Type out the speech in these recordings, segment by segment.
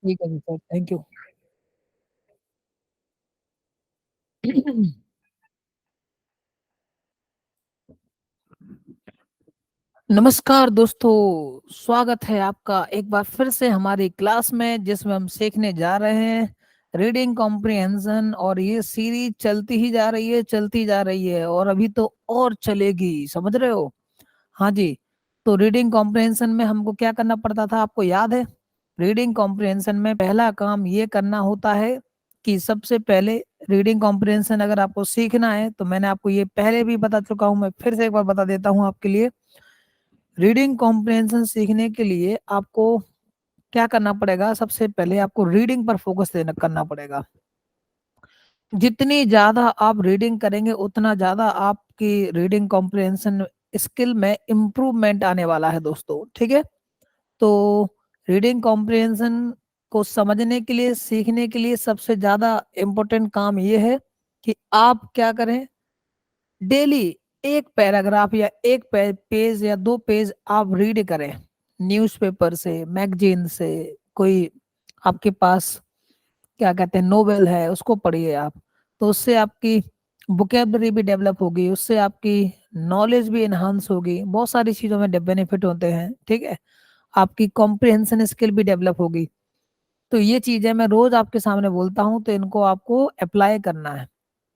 ठीक है जी sir, thank you. नमस्कार दोस्तों, स्वागत है आपका एक बार फिर से हमारी क्लास में जिसमें हम सीखने जा रहे हैं रीडिंग कॉम्प्रिहेंशन और ये सीरीज चलती ही जा रही है, चलती जा रही है और अभी तो और चलेगी, समझ रहे हो? हाँ जी। तो रीडिंग कॉम्प्रिहेंशन में हमको क्या करना पड़ता था आपको याद है? रीडिंग कॉम्प्रिहेंशन में पहला काम ये करना होता है कि सबसे पहले रीडिंग कॉम्प्रिहेंशन अगर आपको सीखना है तो मैंने आपको ये पहले भी बता चुका हूँ, मैं फिर से एक बार बता देता हूँ आपके लिए। रीडिंग कॉम्प्रिहेंशन सीखने के लिए आपको क्या करना पड़ेगा, सबसे पहले आपको रीडिंग पर फोकस देना करना पड़ेगा। जितनी ज़्यादा आप रीडिंग करेंगे उतना ज़्यादा आपकी रीडिंग कॉम्प्रिहेंशन स्किल में इम्प्रूवमेंट आने वाला है दोस्तों, ठीक है? तो रीडिंग कॉम्प्रिहेंशन को समझने के लिए, सीखने के लिए सबसे ज़्यादा इम्पोर्टेंट काम ये है कि आप क्या करें, डेली 1 पैराग्राफ या 1 पेज या 2 पेज आप रीड करें। न्यूज़पेपर से, मैगज़ीन से, कोई आपके पास क्या कहते हैं नोवेल है उसको पढ़िए आप। तो उससे आपकी वोकैब्युलरी भी डेवलप होगी, उससे आपकी नॉलेज भी एनहांस होगी, बहुत सारी चीज़ों में बेनिफिट होते हैं, ठीक है? आपकी कॉम्प्रिहेंशन स्किल भी डेवलप होगी। तो ये चीज़ें मैं रोज़ आपके सामने बोलता हूँ तो इनको आपको अप्लाई करना है।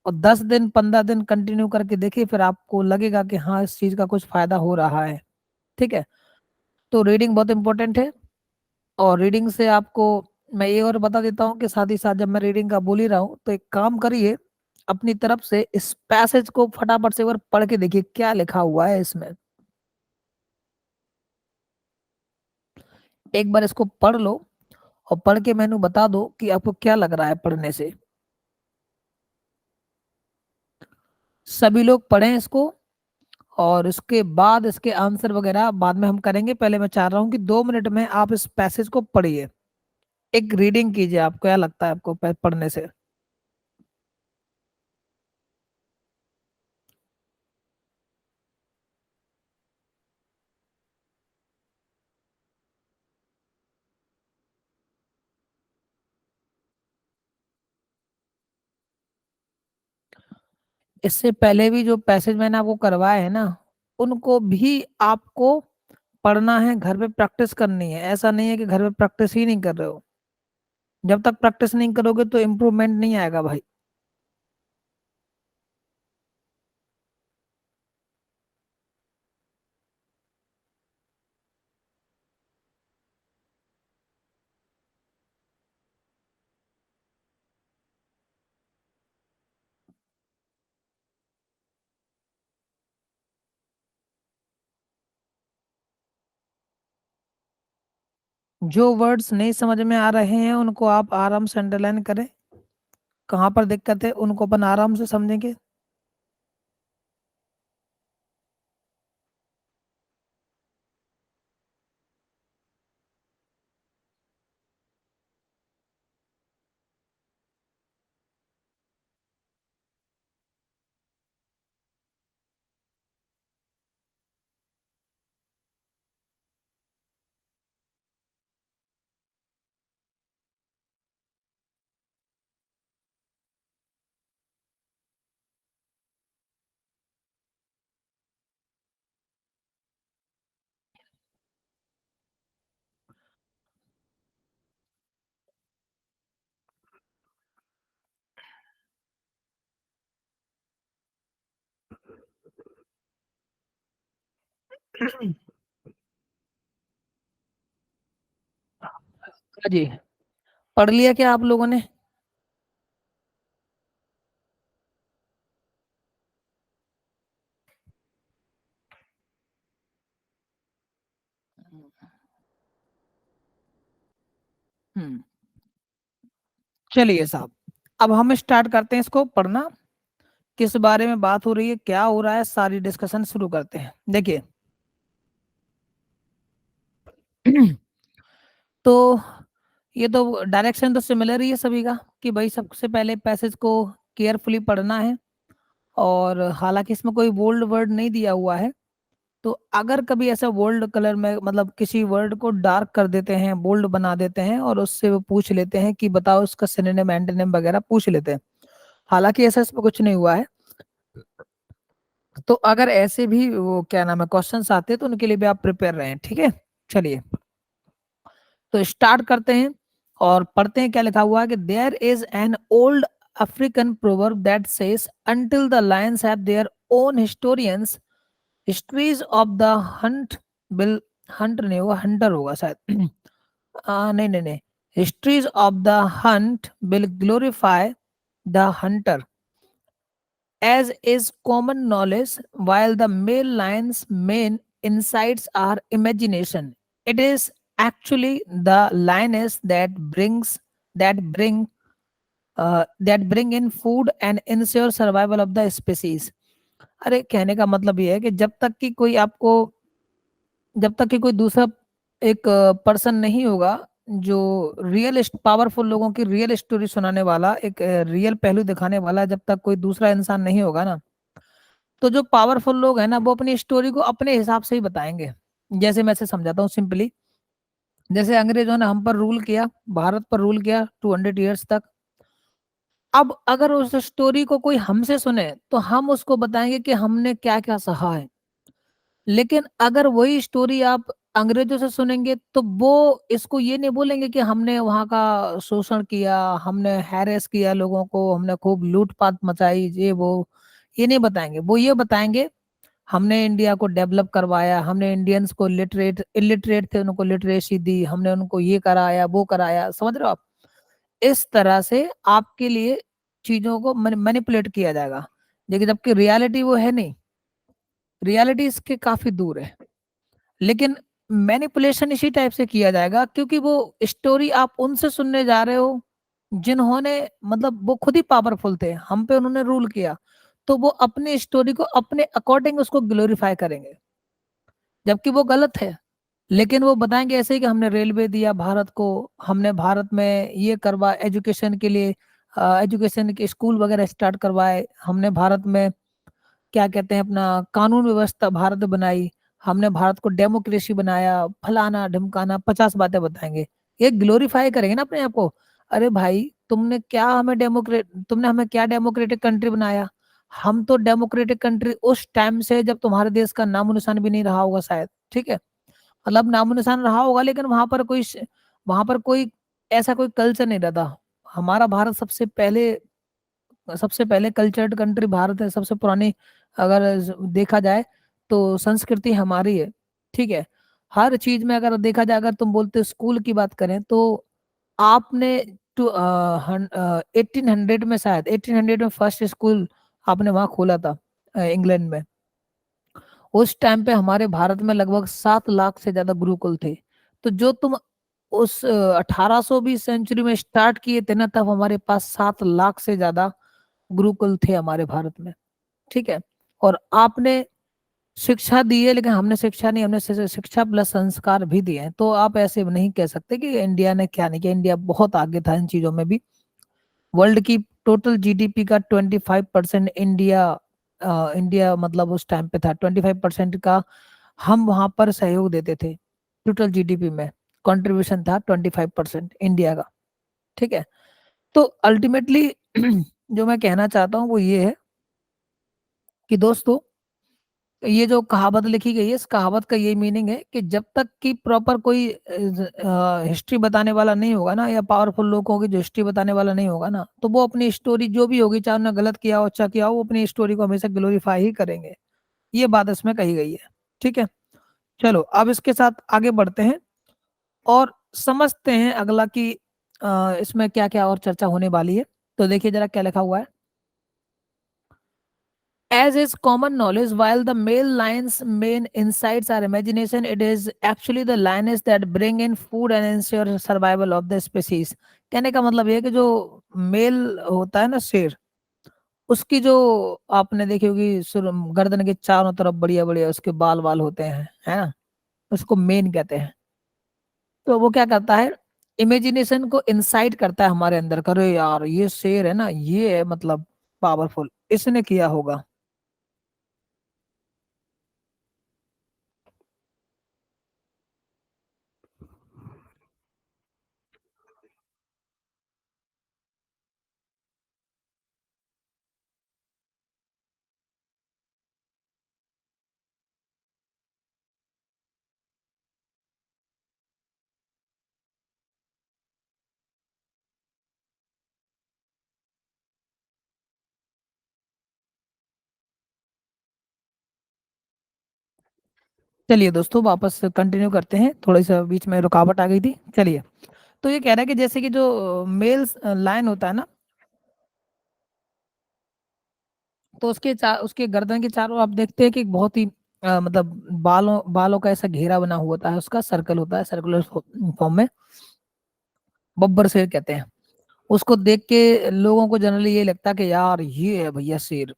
और 10 दिन 15 दिन कंटिन्यू करके देखिए फिर आपको लगेगा कि हाँ, इस चीज़ का कुछ फ़ायदा हो रहा है, ठीक है? तो रीडिंग बहुत इम्पोर्टेंट है और रीडिंग से आपको मैं ये और बता देता हूँ कि साथ ही साथ जब मैं रीडिंग का बोल ही रहा हूँ, तो एक काम करिए, अपनी तरफ से इस पैसेज को फटाफट से एक बार पढ़ के देखिए क्या लिखा हुआ है इसमें। एक बार इसको पढ़ लो और पढ़ के मैनू बता दो कि आपको क्या लग रहा है पढ़ने से। सभी लोग पढ़ें इसको और इसके बाद इसके आंसर वगैरह बाद में हम करेंगे। पहले मैं चाह रहा हूँ कि 2 मिनट में आप इस पैसेज को पढ़िए। एक रीडिंग कीजिए, आपको क्या लगता है आपको पढ़ने से? इससे पहले भी जो पैसेज मैंने आपको करवाए हैं ना, उनको भी आपको पढ़ना है, घर पे प्रैक्टिस करनी है। ऐसा नहीं है कि घर पे प्रैक्टिस ही नहीं कर रहे हो। जब तक प्रैक्टिस नहीं करोगे तो इम्प्रूवमेंट नहीं आएगा भाई। जो वर्ड्स नहीं समझ में आ रहे हैं उनको आप आराम से अंडरलाइन करें। कहाँ पर दिक्कत है उनको अपन आराम से समझेंगे। हाँ जी, पढ़ लिया क्या आप लोगों ने? हम्म। चलिए साहब, अब हम स्टार्ट करते हैं इसको पढ़ना। किस बारे में बात हो रही है, क्या हो रहा है, सारी डिस्कशन शुरू करते हैं। देखिए तो ये तो डायरेक्शन तो सिमिलर ही है सभी का कि भाई सबसे पहले पैसेज को केयरफुली पढ़ना है। और हालांकि इसमें कोई बोल्ड वर्ड नहीं दिया हुआ है, तो अगर कभी ऐसा बोल्ड कलर में मतलब किसी वर्ड को डार्क कर देते हैं, बोल्ड बना देते हैं और उससे वो पूछ लेते हैं कि बताओ उसका सिनोनिम एंटोनिम वगैरह पूछ लेते हैं। हालांकि ऐसा इसमें कुछ नहीं हुआ है। तो अगर ऐसे भी वो क्या नाम है क्वेश्चंस आते हैं तो उनके लिए भी आप प्रिपेयर रहें, ठीक है। चलिए तो स्टार्ट करते हैं और पढ़ते हैं क्या लिखा हुआ है कि there is an old African proverb that says until the lions have their own historians histories of the hunt will, hunt नहीं होगा हंटर होगा शायद नहीं नहीं नहीं, histories of the hunt will glorify the hunter as is common knowledge, while the male lion's main insights are imagination. It is actually the lioness that bring in food and ensure survival of the species. अरे कहने का मतलब ये है कि जब तक कि कोई दूसरा एक पर्सन नहीं होगा जो रियल पावरफुल लोगों की रियल स्टोरी सुनाने वाला, एक रियल पहलू दिखाने वाला, जब तक कोई दूसरा इंसान नहीं होगा ना, तो जो पावरफुल लोग हैं ना वो अपनी स्टोरी को अपने हिसाब से ही बताएंगे। जैसे मैं इसे समझाता हूँ सिंपली, जैसे अंग्रेजों ने हम पर रूल किया, भारत पर रूल किया 200 ईयर्स तक। अब अगर उस स्टोरी को कोई हमसे सुने तो हम उसको बताएंगे कि हमने क्या क्या सहा है। लेकिन अगर वही स्टोरी आप अंग्रेजों से सुनेंगे तो वो इसको ये नहीं बोलेंगे कि हमने वहां का शोषण किया, हमने हैरेस किया लोगों को, हमने खूब लूटपाट मचाई, ये नहीं बताएंगे। वो ये बताएंगे हमने इंडिया को डेवलप करवाया, हमने इंडियंस को इलिटरेट थे उनको लिटरेसी दी, हमने उनको ये कराया वो कराया, समझ रहे हो आप। इस तरह से आपके लिए चीजों को मैनिपुलेट किया जाएगा, लेकिन जबकि रियलिटी वो है नहीं, रियलिटी इसके काफी दूर है। लेकिन मैनिपुलेशन इसी टाइप से किया जाएगा क्योंकि वो स्टोरी आप उनसे सुनने जा रहे हो जिन्होंने मतलब वो खुद ही पावरफुल थे, हम पे उन्होंने रूल किया, तो वो अपनी स्टोरी को अपने अकॉर्डिंग उसको ग्लोरीफाई करेंगे, जबकि वो गलत है। लेकिन वो बताएंगे ऐसे ही कि हमने रेलवे दिया भारत को, हमने भारत में ये करवा एजुकेशन के लिए, एजुकेशन के स्कूल वगैरह स्टार्ट करवाए, हमने भारत में क्या कहते हैं अपना कानून व्यवस्था भारत बनाई, हमने भारत को डेमोक्रेसी बनाया, फलाना ढिमकाना 50 बातें बताएंगे। ये ग्लोरीफाई करेंगे ना अपने आप को। अरे भाई तुमने हमें क्या डेमोक्रेटिक कंट्री बनाया। हम तो डेमोक्रेटिक कंट्री उस टाइम से जब तुम्हारे देश का नामो निशान भी नहीं रहा होगा शायद, ठीक है। मतलब नामो निशान रहा होगा लेकिन वहां पर कोई ऐसा कोई कल्चर नहीं रहता। हमारा भारत सबसे पहले कल्चर्ड कंट्री भारत है, सबसे पुरानी अगर देखा जाए तो संस्कृति हमारी है, ठीक है। हर चीज में अगर देखा जाए, अगर तुम बोलते स्कूल की बात करें तो आपने 1800 में, शायद 1800 में फर्स्ट स्कूल आपने वहां खोला था इंग्लैंड में। उस टाइम पे हमारे भारत में लगभग 7 लाख से ज्यादा गुरुकुल थे। तो जो तुम उस 1820 सेंचुरी में स्टार्ट किए थे ना, तब हमारे पास 7 लाख से ज्यादा गुरुकुल थे हमारे भारत में, ठीक है। और आपने शिक्षा दी है, लेकिन हमने शिक्षा नहीं, हमने शिक्षा प्लस संस्कार भी दिए हैं। तो आप ऐसे नहीं कह सकते कि इंडिया ने क्या नहीं किया, इंडिया बहुत आगे था इन चीजों में भी। वर्ल्ड की टोटल जीडीपी का 25% इंडिया मतलब उस टाइम पे था 25% का, हम वहां पर सहयोग देते थे। टोटल जीडीपी में कंट्रीब्यूशन था 25% इंडिया का, ठीक है। तो अल्टीमेटली जो मैं कहना चाहता हूँ वो ये है कि दोस्तों, ये जो कहावत लिखी गई है इस कहावत का ये मीनिंग है कि जब तक कि प्रॉपर कोई हिस्ट्री बताने वाला नहीं होगा ना, या पावरफुल लोगों की जो हिस्ट्री बताने वाला नहीं होगा ना, तो वो अपनी स्टोरी जो भी होगी, चाहे उन्होंने गलत किया हो अच्छा किया हो, वो अपनी स्टोरी को हमेशा ग्लोरीफाई ही करेंगे। ये बात इसमें कही गई है, ठीक है। चलो अब इसके साथ आगे बढ़ते हैं और समझते हैं अगला कि इसमें क्या क्या और चर्चा होने वाली है। तो देखिए जरा क्या लिखा हुआ है। As is common knowledge, while the male lion's main insights are imagination, it is actually the lioness that bring in food and ensure survival of the species. कहने का मतलब ये है कि जो मेल होता है ना शेर, उसकी जो आपने देखी होगी गर्दन के चारों तरफ बढ़िया बढ़िया उसके बाल बाल होते हैं, है ना, उसको मेन कहते हैं। तो वो क्या करता है, इमेजिनेशन को इंसाइट करता है हमारे अंदर, करो यार ये शेर है ना, ये है मतलब पावरफुल, इसने किया होगा। चलिए दोस्तों, वापस कंटिन्यू करते हैं, थोड़ी सा बीच में रुकावट आ गई थी। चलिए, तो ये कह रहा है कि जैसे कि जो मेल्स लायन होता है ना, तो उसके गर्दन के चारों आप देखते हैं कि एक बहुत ही मतलब बालों बालों का ऐसा घेरा बना हुआ होता है, उसका सर्कल होता है, सर्कुलर फॉर्म में, बब्बर शेर कहते हैं उसको। देख के लोगों को जनरली ये लगता है कि यार ये है भैया शेर,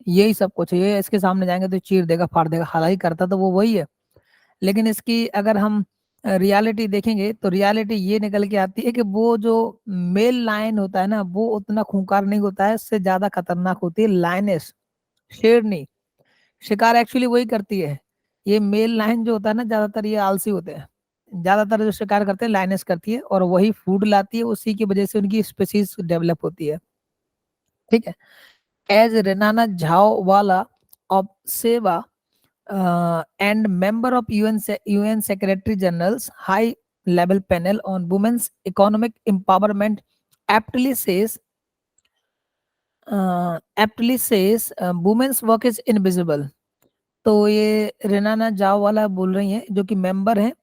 यही सब कुछ है, ये इसके सामने जाएंगे तो चीर देगा फाड़ देगा। हालांकि करता तो वो वही है, लेकिन इसकी अगर हम रियलिटी देखेंगे तो रियलिटी ये निकल के आती है कि वो जो मेल लायन होता है ना, वो उतना खूंखार नहीं होता है, इससे ज्यादा खतरनाक होती है लायनेस, शेरनी। शिकार एक्चुअली वही करती है। ये मेल लायन जो होता है ना, ज्यादातर ये आलसी होते हैं, ज्यादातर जो शिकार करते हैं लायनेस करती है, और वही फूड लाती है, उसी की वजह से उनकी स्पीसीज डेवलप होती है। ठीक है। एज रेनाना झाओ वाला ऑफ सेवा and member of UN Secretary General's High Level Panel on Women's Economic Empowerment aptly says women's work is invisible। तो ये रेनाना जाओ वाला बोल रही हैं, जो कि मेंबर हैं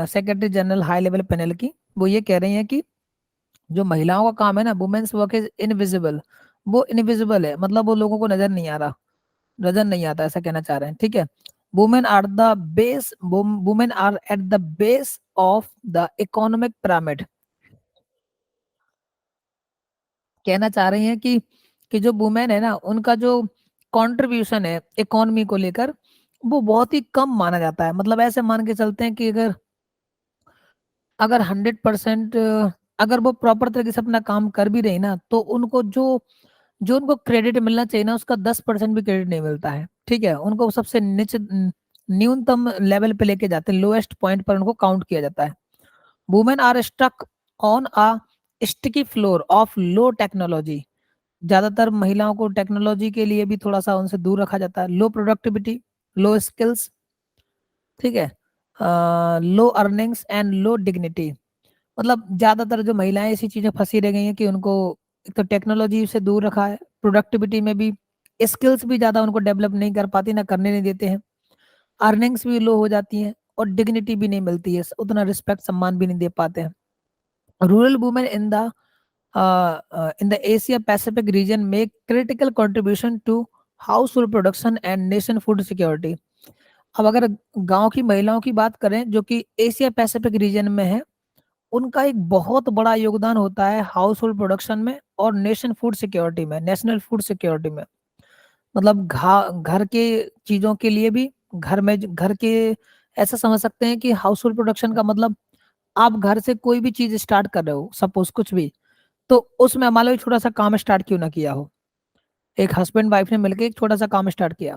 secretary general high level panel की। वो ये कह रही हैं कि जो महिलाओं का काम है ना, वुमेन्स वर्क इज इनविजिबल। वो इनविजिबल है, मतलब वो लोगों को नजर नहीं आ रहा, नजर नहीं आता, ऐसा कहना चाह रहे हैं। ठीक है। Women are the base, women are at the base of the economic pyramid. कहना चाह रही हैं कि जो वुमेन है ना, उनका जो कंट्रीब्यूशन है इकोनॉमी को लेकर, वो बहुत ही कम माना जाता है। मतलब ऐसे मान के चलते हैं कि अगर अगर 100% अगर वो प्रॉपर तरीके से अपना काम कर भी रही ना, तो उनको जो जो उनको क्रेडिट मिलना चाहिए ना, उसका 10% भी क्रेडिट नहीं मिलता है। ठीक है। उनको सबसे नीचे न्यूनतम लेवल पे लेके जाते हैं, लोएस्ट पॉइंट पर उनको काउंट किया जाता है। Women are stuck on a sticky floor of low technology. ज्यादातर महिलाओं को टेक्नोलॉजी के लिए भी थोड़ा सा उनसे दूर रखा जाता है। लो प्रोडक्टिविटी, लो स्किल्स। ठीक है। लो अर्निंग्स एंड लो डिग्निटी। मतलब ज्यादातर जो महिलाएं ऐसी चीजें फंसी रह गई हैं कि उनको एक तो टेक्नोलॉजी से दूर रखा है, प्रोडक्टिविटी में भी स्किल्स भी ज्यादा उनको डेवलप नहीं कर पाती, ना करने नहीं देते हैं, अर्निंग्स भी लो हो जाती हैं, और डिग्निटी भी नहीं मिलती है, उतना रिस्पेक्ट सम्मान भी नहीं दे पाते हैं। Rural women in the Asia Pacific region make critical contribution to household production and nation food security. अब अगर गांव की महिलाओं की बात करें, जो कि एशिया पैसिफिक रीजन में है, उनका एक बहुत बड़ा योगदान होता है हाउस होल्ड प्रोडक्शन में और नेशन फूड सिक्योरिटी में, नेशनल फूड सिक्योरिटी में। मतलब घर के चीजों के लिए भी, घर के, ऐसा समझ सकते हैं कि हाउस होल्ड प्रोडक्शन का मतलब आप घर से कोई भी चीज स्टार्ट कर रहे हो, सपोज कुछ भी, तो उसमें मान लो एक छोटा सा काम स्टार्ट क्यों ना किया हो, एक हस्बैंड वाइफ ने मिलकर एक छोटा सा काम स्टार्ट किया,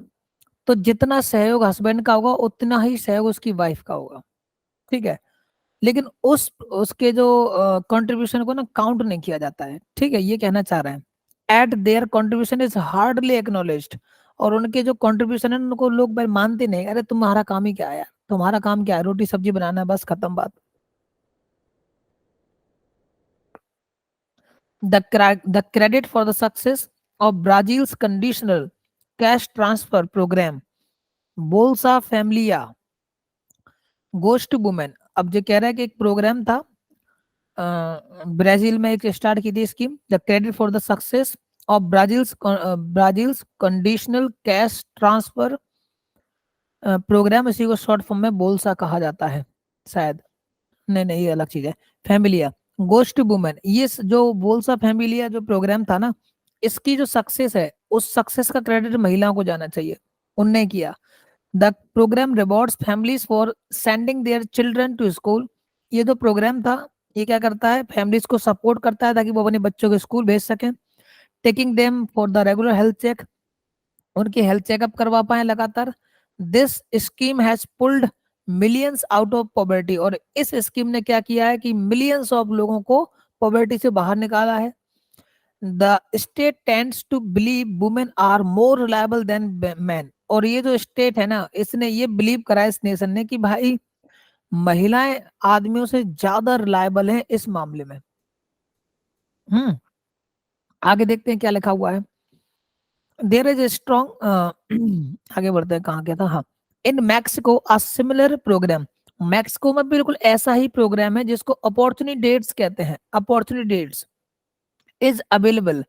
तो जितना सहयोग हस्बैंड का होगा उतना ही सहयोग उसकी वाइफ का होगा। ठीक है। लेकिन उसके जो कंट्रीब्यूशन को ना काउंट नहीं किया जाता है। ठीक है, ये कहना चाह रहे हैं। At their contribution is hardly acknowledged. और उनके जो कंट्रीब्यूशन है उनको लोग भाई मानते नहीं। अरे तुम्हारा काम ही क्या है यार, तुम्हारा काम क्या है, रोटी सब्जी बनाना है, बस खत्म बात। The credit for the success of Brazil's conditional cash transfer programme Bolsa Familia goes to women. अब जो कह रहा है कि एक प्रोग्राम था ब्राजील में, एक स्टार्ट की थी scheme, the credit for the success of Brazil's conditional cash transfer programme, इसी को शॉर्ट फॉर्म में बोलसा कहा जाता है शायद। नहीं नहीं, ये अलग चीज है। फैमिलिया गोस्ट वुमेन, ये जो बोलसा फैमिलिया जो प्रोग्राम था ना, इसकी जो सक्सेस है, उस सक्सेस का क्रेडिट महिलाओं को जाना चाहिए, उनने किया। The program rewards families for sending their children to school. ये जो प्रोग्राम था, ये क्या करता है, फैमिलीज को सपोर्ट करता है ताकि वो अपने बच्चों को स्कूल भेज सकें। Taking them for the regular health check, उनकी हेल्थ चेकअप करवा पाए लगातार। This scheme has pulled millions out of poverty. और इस स्कीम ने क्या किया है कि मिलियंस ऑफ लोगों को पॉवर्टी से बाहर निकाला है। The state tends to believe women are more reliable than man. और ये जो स्टेट है ना, इसने ये बिलीव करा इस नेशन ने कि भाई महिलाएं आदमियों से ज्यादा रिलायबल हैं इस मामले में। हम्म। आगे देखते हैं क्या लिखा हुआ है। देयर इज ए स्ट्रॉन्ग आगे बढ़ते हैं, कहाँ गया था, हाँ। In Mexico a similar program, Mexico में बिल्कुल ऐसा ही प्रोग्राम है जिसको अपॉर्चुनिटी डेट्स कहते हैं, opportunity dates is available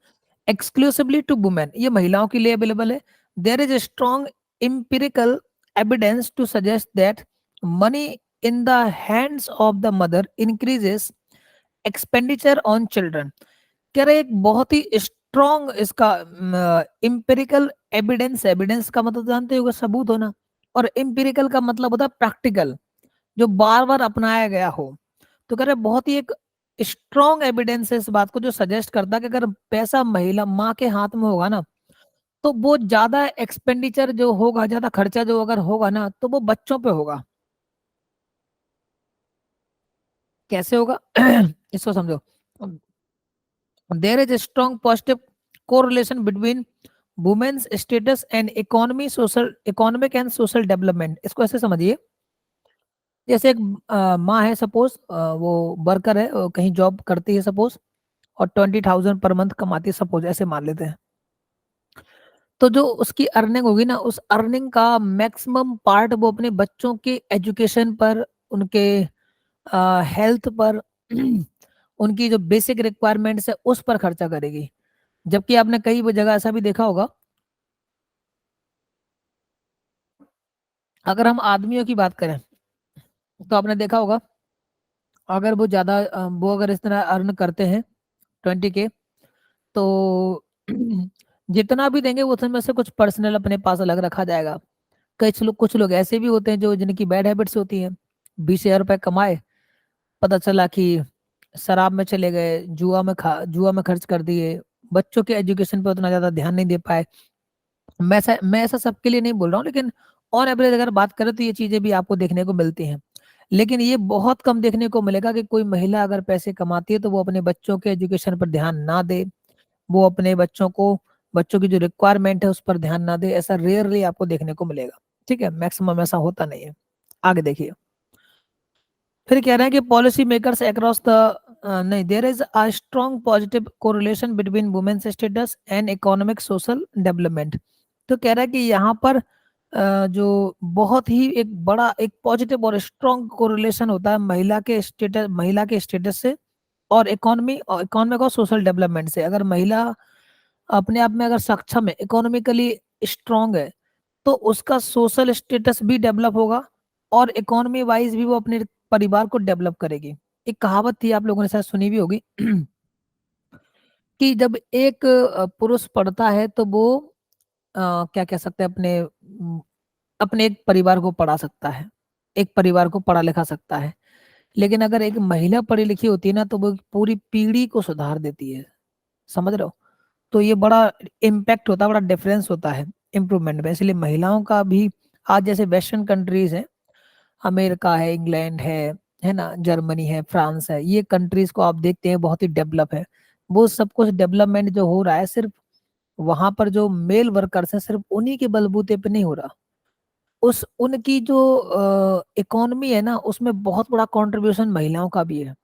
exclusively to women, ये महिलाओं के लिए अवेलेबल है। There is strong empirical evidence to suggest that money in the hands of the mother increases expenditure on children. कह रहे एक बहुत ही स्ट्रॉन्ग इसका एम्पिरिकल एविडेंस, एविडेंस का मतलब जानते हो सबूत होना, और एम्पिरिकल का मतलब होता है प्रैक्टिकल, जो बार बार अपनाया गया हो। तो कह रहे बहुत ही एक स्ट्रॉन्ग एविडेंस है इस बात को जो सजेस्ट करता है कि अगर पैसा महिला माँ के हाथ में होगा ना, तो वो ज्यादा एक्सपेंडिचर जो होगा, ज्यादा खर्चा जो अगर होगा ना, तो वो बच्चों पे होगा। कैसे होगा इसको समझो। There is strong positive correlation between women's status and economy social economic and social development. इसको ऐसे समझिए, जैसे एक माँ है सपोज, वो वर्कर है, कहीं जॉब करती है सपोज, और 20,000 पर मंथ कमाती है सपोज, ऐसे मान लेते हैं। तो जो उसकी अर्निंग होगी ना, उस अर्निंग का मैक्सिमम पार्ट वो अपने बच्चों के एजुकेशन पर, उनके हेल्थ पर उनकी जो बेसिक रिक्वायरमेंट्स है उस पर खर्चा करेगी। जबकि आपने कई जगह ऐसा भी देखा होगा, अगर हम आदमियों की बात करें तो आपने देखा होगा, अगर वो ज्यादा वो अगर इस तरह अर्न करते हैं 20K, तो जितना भी देंगे वो उसमें से कुछ पर्सनल अपने पास अलग रखा जाएगा। कुछ लोग ऐसे भी होते हैं जो जिनकी बैड हैबिट्स होती हैं, 20,000 रुपए कमाए, पता चला कि शराब में चले गए, जुआ में खर्च कर दिए, बच्चों के एजुकेशन पे उतना ज्यादा ध्यान नहीं दे पाए। मैं ऐसा सबके लिए नहीं बोल रहा हूँ, लेकिन ऑन एवरेज अगर बात करें तो ये चीजें भी आपको देखने को मिलती हैं। लेकिन ये बहुत कम देखने को मिलेगा कि कोई महिला अगर पैसे कमाती है तो वो अपने बच्चों के एजुकेशन पर ध्यान ना दे, वो अपने बच्चों की जो रिक्वायरमेंट है उस पर ध्यान ना दे। ऐसा रेयरली आपको देखने को मिलेगा, ठीक है, मैक्सिमम ऐसा होता नहीं है। आगे देखिए, फिर कह रहे हैं कि पॉलिसी मेकर्स अक्रॉस द नहीं, there is a strong positive correlation between women's status and economic social development. तो कह रहा है कि यहाँ पर जो बहुत ही एक बड़ा एक पॉजिटिव और स्ट्रॉन्ग कोरिलेशन होता है महिला के स्टेटस से और इकोनॉमिक और सोशल डेवलपमेंट से। अगर महिला अपने आप में अगर सक्षम है, इकोनॉमिकली स्ट्रांग है, तो उसका सोशल स्टेटस भी डेवलप होगा और इकोनॉमी वाइज भी वो अपने परिवार को डेवलप करेगी। एक कहावत थी, आप लोगों ने शायद सुनी भी होगी कि जब एक पुरुष पढ़ता है तो वो क्या कह सकते हैं, अपने एक परिवार को पढ़ा सकता है, एक परिवार को पढ़ा लिखा सकता है। लेकिन अगर एक महिला पढ़ी लिखी होती है ना, तो वो पूरी पीढ़ी को सुधार देती है। समझ रहे हो? तो ये बड़ा इम्पैक्ट होता है, बड़ा डिफरेंस होता है इम्प्रूवमेंट में। इसलिए महिलाओं का भी आज जैसे वेस्टर्न कंट्रीज हैं, अमेरिका है, इंग्लैंड है ना, जर्मनी है, फ्रांस है, ये कंट्रीज को आप देखते हैं बहुत ही डेवलप है। वो सब कुछ डेवलपमेंट जो हो रहा है सिर्फ वहां पर जो मेल वर्कर्स हैं सिर्फ उन्हीं के बलबूते पे नहीं हो रहा, उस उनकी जो इकोनॉमी है ना उसमें बहुत बड़ा कंट्रीब्यूशन महिलाओं का भी है।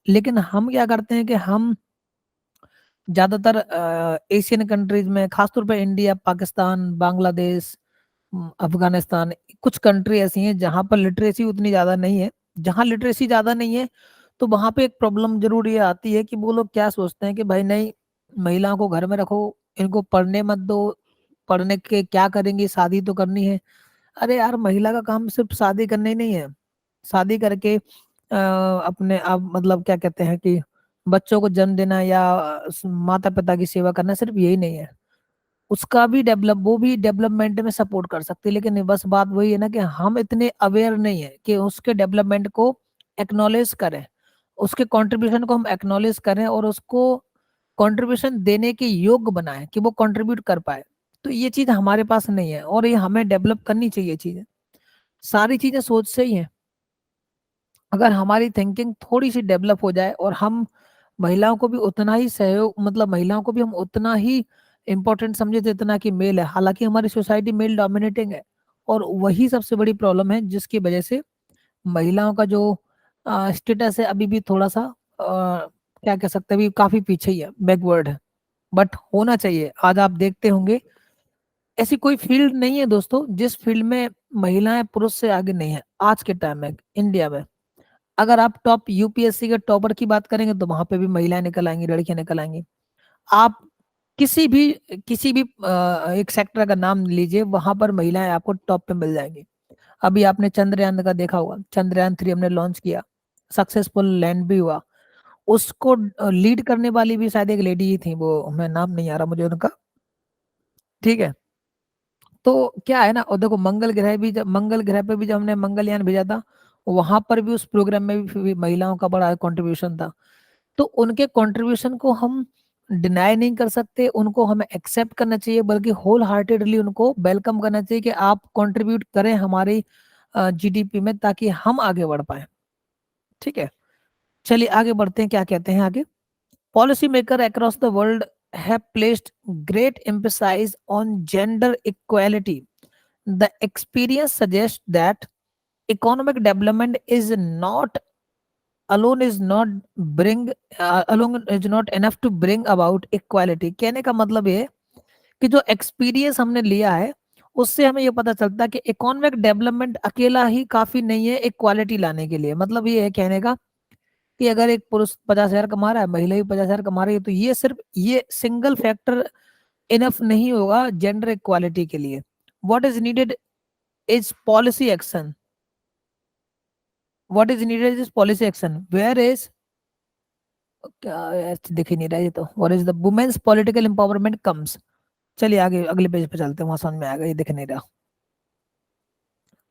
लेकिन हम क्या करते हैं कि हम ज्यादातर एशियन कंट्रीज में, खासतौर पे इंडिया, पाकिस्तान, बांग्लादेश, अफगानिस्तान, कुछ कंट्री ऐसी हैं जहां पर लिटरेसी उतनी ज्यादा नहीं है। जहां लिटरेसी ज्यादा नहीं है तो वहां पे एक प्रॉब्लम जरूर ये आती है कि वो लोग क्या सोचते हैं कि भाई नहीं, महिलाओं को घर में रखो, इनको पढ़ने मत दो, पढ़ने के क्या करेंगी, शादी तो करनी है। अरे यार, महिला का काम सिर्फ शादी करना ही नहीं है। शादी करके अपने आप मतलब क्या कहते हैं कि बच्चों को जन्म देना या माता पिता की सेवा करना सिर्फ यही नहीं है। उसका भी डेवलप वो भी डेवलपमेंट में सपोर्ट कर सकती है। लेकिन बस बात वही है ना कि हम इतने अवेयर नहीं है कि उसके डेवलपमेंट को एक्नॉलेज करें, उसके कंट्रीब्यूशन को हम एक्नॉलेज करें और उसको कंट्रीब्यूशन देने के योग्य बनाएं कि वो कंट्रीब्यूट कर पाए। तो ये चीज हमारे पास नहीं है और ये हमें डेवलप करनी चाहिए चीजें। सारी चीजें सोच से ही है। अगर हमारी थिंकिंग थोड़ी सी डेवलप हो जाए और हम महिलाओं को भी उतना ही सहयोग, मतलब महिलाओं को भी हम उतना ही इम्पोर्टेंट समझे जितना कि मेल है। हालांकि हमारी सोसाइटी मेल डोमिनेटिंग है और वही सबसे बड़ी प्रॉब्लम है जिसकी वजह से महिलाओं का जो स्टेटस है अभी भी थोड़ा सा क्या कह सकते हैं, अभी काफी पीछे ही है, बैकवर्ड है। बट होना चाहिए। आज आप देखते होंगे ऐसी कोई फील्ड नहीं है दोस्तों जिस फील्ड में महिलाएं पुरुष से आगे नहीं है आज के टाइम में इंडिया में। अगर आप टॉप यूपीएससी के टॉपर की बात करेंगे तो वहां पे भी महिलाएं निकल आएंगी, लड़कियां निकल आएंगी। आप किसी भी एक सेक्टर का नाम लीजिए, वहां पर महिलाएं आपको टॉप पे मिल जाएंगी। अभी आपने चंद्रयान का देखा होगा, चंद्रयान 3 हमने लॉन्च किया, सक्सेसफुल लैंड भी हुआ। उसको लीड करने वाली भी शायद एक लेडी ही थी, वो मैं नाम नहीं आ रहा मुझे उनका, ठीक है। तो क्या है ना, और देखो मंगल ग्रह पे भी जब हमने मंगलयान भेजा था, वहां पर भी उस प्रोग्राम में भी महिलाओं का बड़ा कंट्रीब्यूशन था। तो उनके कंट्रीब्यूशन को हम डिनाई नहीं कर सकते, उनको हमें एक्सेप्ट करना चाहिए, बल्कि होल हार्टेडली उनको वेलकम करना चाहिए कि आप कंट्रीब्यूट करें हमारी जीडीपी में, ताकि हम आगे बढ़ पाए। ठीक है, चलिए आगे बढ़ते हैं, क्या कहते हैं आगे। Policy maker across the world have placed great emphasize on gender equality. The experience suggest that economic development is not alone is not bring alone is not enough to bring about equality। कहने का मतलब ये है कि जो experience हमने लिया है उससे हमें ये पता चलता है कि इकोनॉमिक डेवलपमेंट अकेला ही काफी नहीं है इक्वालिटी लाने के लिए। मतलब ये है कहने का कि अगर एक पुरुष 50,000 कमा रहा है, महिला भी 50,000 कमा रही है, तो ये सिर्फ ये सिंगल फैक्टर इनफ नहीं होगा जेंडर इक्वालिटी के लिए। What is needed is policy action. What is needed is policy action where is, क्या ऐसे दिख ही नहीं रहा है ये तो। What is the women's political empowerment comes. चलिए आगे अगले पेज पे चलते हैं, वहां समझ में आएगा, ये दिख नहीं रहा।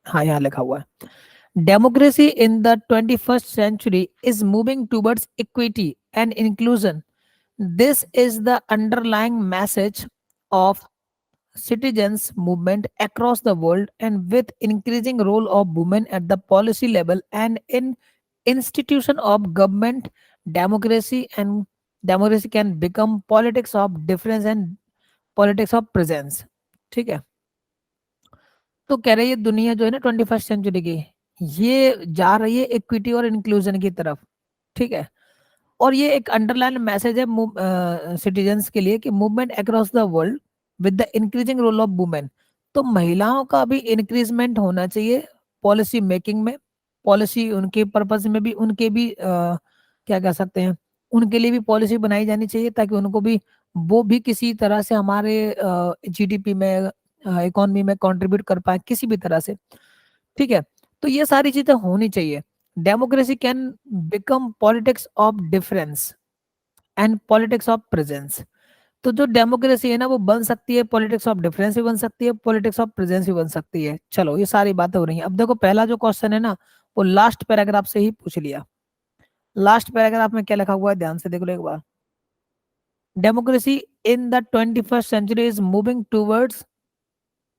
हाँ यहाँ लिखा हुआ है, democracy in the 21st century is moving towards equity and inclusion. This is the underlying message of citizens movement across the world, and with increasing role of women at the policy level and in institution of government, democracy and democracy can become politics of difference and politics of presence। ठीक है, तो कह रहे ये दुनिया जो है ना 21st सेंचुरी की, ये जा रही है इक्विटी और इंक्लूजन की तरफ। ठीक है, और ये एक अंडरलाइन मैसेज है सिटीजन्स के लिए कि movement across the world with the increasing role of women. तो महिलाओं का भी इंक्रीजमेंट होना चाहिए पॉलिसी मेकिंग में, पॉलिसी उनके पर्पज में भी, उनके भी क्या कह सकते हैं, उनके लिए भी पॉलिसी बनाई जानी चाहिए, ताकि उनको भी, वो भी किसी तरह से हमारे जीडीपी में, इकोनॉमी में कंट्रीब्यूट कर पाए किसी भी तरह से। ठीक है, तो ये सारी चीजें होनी चाहिए। Democracy can become politics of difference and politics of presence. तो जो डेमोक्रेसी है ना, वो बन सकती है पॉलिटिक्स ऑफ डिफरेंस भी बन सकती है, पॉलिटिक्स ऑफ प्रेजेंस भी बन सकती है। चलो ये सारी बातें हो रही हैं। अब देखो पहला जो क्वेश्चन है ना, वो लास्ट पैराग्राफ से ही पूछ लिया। लास्ट पैराग्राफ में क्या लिखा हुआ है, ध्यान से देख लो एक बार। Democracy in the 21st century is moving towards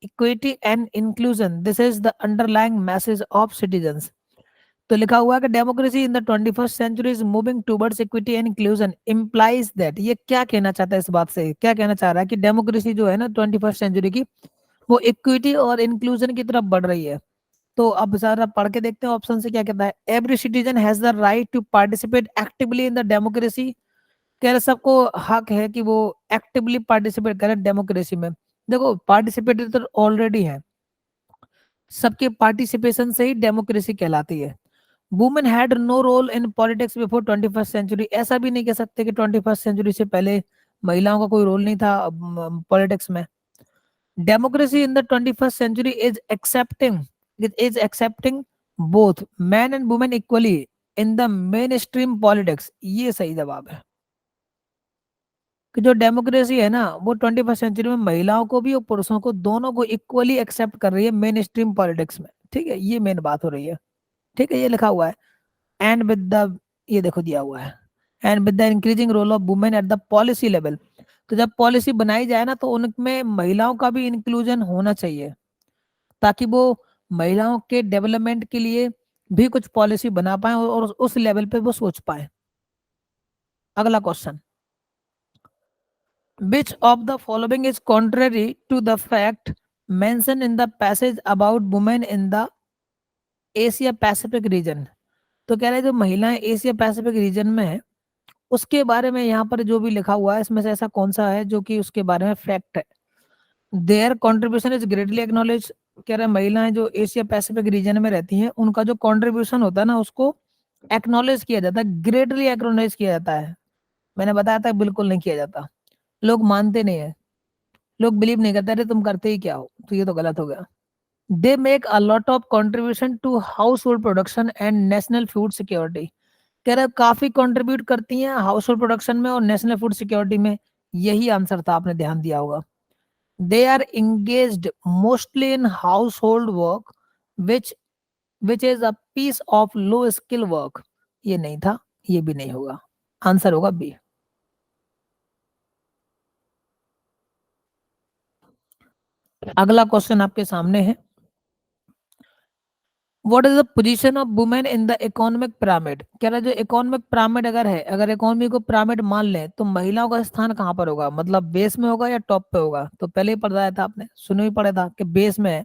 equity and inclusion, this is the underlying message of citizens. तो लिखा हुआ है कि democracy in the 21st century is moving towards equity and inclusion implies that. ये क्या कहना चाहता है, इस बात से क्या कहना चाह रहा है कि डेमोक्रेसी जो है ना 21st सेंचुरी की, वो इक्विटी और इंक्लूजन की तरफ बढ़ रही है। तो अब जरा पढ़ के देखते हैं ऑप्शन से क्या कहता है। Every citizen has the right to participate actively in the democracy. कह रहे सबको हक है कि वो एक्टिवली पार्टिसिपेट करें डेमोक्रेसी में। देखो पार्टिसिपेट तो ऑलरेडी है, सबके पार्टिसिपेशन से ही डेमोक्रेसी कहलाती है। Women had no role in politics before 21st century. ऐसा भी नहीं कह सकते कि 21st सेंचुरी से पहले महिलाओं का कोई रोल नहीं था पॉलिटिक्स में। Democracy in the 21st century is accepting both man and women equally in the main stream politics. ये सही जवाब है कि जो डेमोक्रेसी है ना, वो 21st सेंचुरी में महिलाओं को भी और पुरुषों को, दोनों को इक्वली एक्सेप्ट कर रही है मेन स्ट्रीम पॉलिटिक्स में। ठीक है, ये मेन बात हो रही है। ठीक है, ये लिखा हुआ है। एंड विद द, ये देखो दिया हुआ है, and with the increasing role of women at the policy level. तो जब पॉलिसी बनाई जाए ना, तो उनमें महिलाओं का भी इंक्लूजन होना चाहिए, ताकि वो महिलाओं के डेवलपमेंट के लिए भी कुछ पॉलिसी बना पाए और उस लेवल पे वो सोच पाए। अगला question, which of the following is contrary to the fact mentioned in the passage about women in the Asia Pacific reason. तो कह रहे हैं जो महिलाएं एशिया पैसिफिक रीजन में है, उसके बारे में यहाँ पर जो भी लिखा हुआ है, इसमें से ऐसा कौन सा है जो कि उसके बारे में फैक्ट है। Their contribution is greatly acknowledge. कह रहे महिलाएं जो एशिया पैसिफिक रीजन में रहती हैं उनका जो कंट्रीब्यूशन होता है ना उसको एक्नॉलेज किया जाता है, ग्रेटली एक्नॉलेज किया जाता है। मैंने बताया था बिल्कुल नहीं किया जाता, लोग मानते नहीं है, लोग बिलीव नहीं करते, अरे तुम करते ही क्या हो, तो ये तो गलत हो गया। They make a lot of contribution to household production and national food security. कह रहे काफी कंट्रीब्यूट करती हैं हाउस होल्ड प्रोडक्शन में और नेशनल फूड सिक्योरिटी में। यही आंसर था, आपने ध्यान दिया होगा। They are engaged mostly in household work which which is a piece of low skill work. ये नहीं था, ये भी नहीं होगा, आंसर होगा बी। अगला क्वेश्चन आपके सामने है, what is the position of women in the economic pyramid. कह रहा है जो इकोनॉमिक पिरामिड अगर है, अगर इकोनॉमी को पिरामिड मान ले तो महिलाओं का स्थान कहाँ पर होगा, मतलब बेस में होगा या टॉप पे होगा। तो पहले ही पढ़ाया था आपने, सुनो ही पढ़ा था कि बेस में है।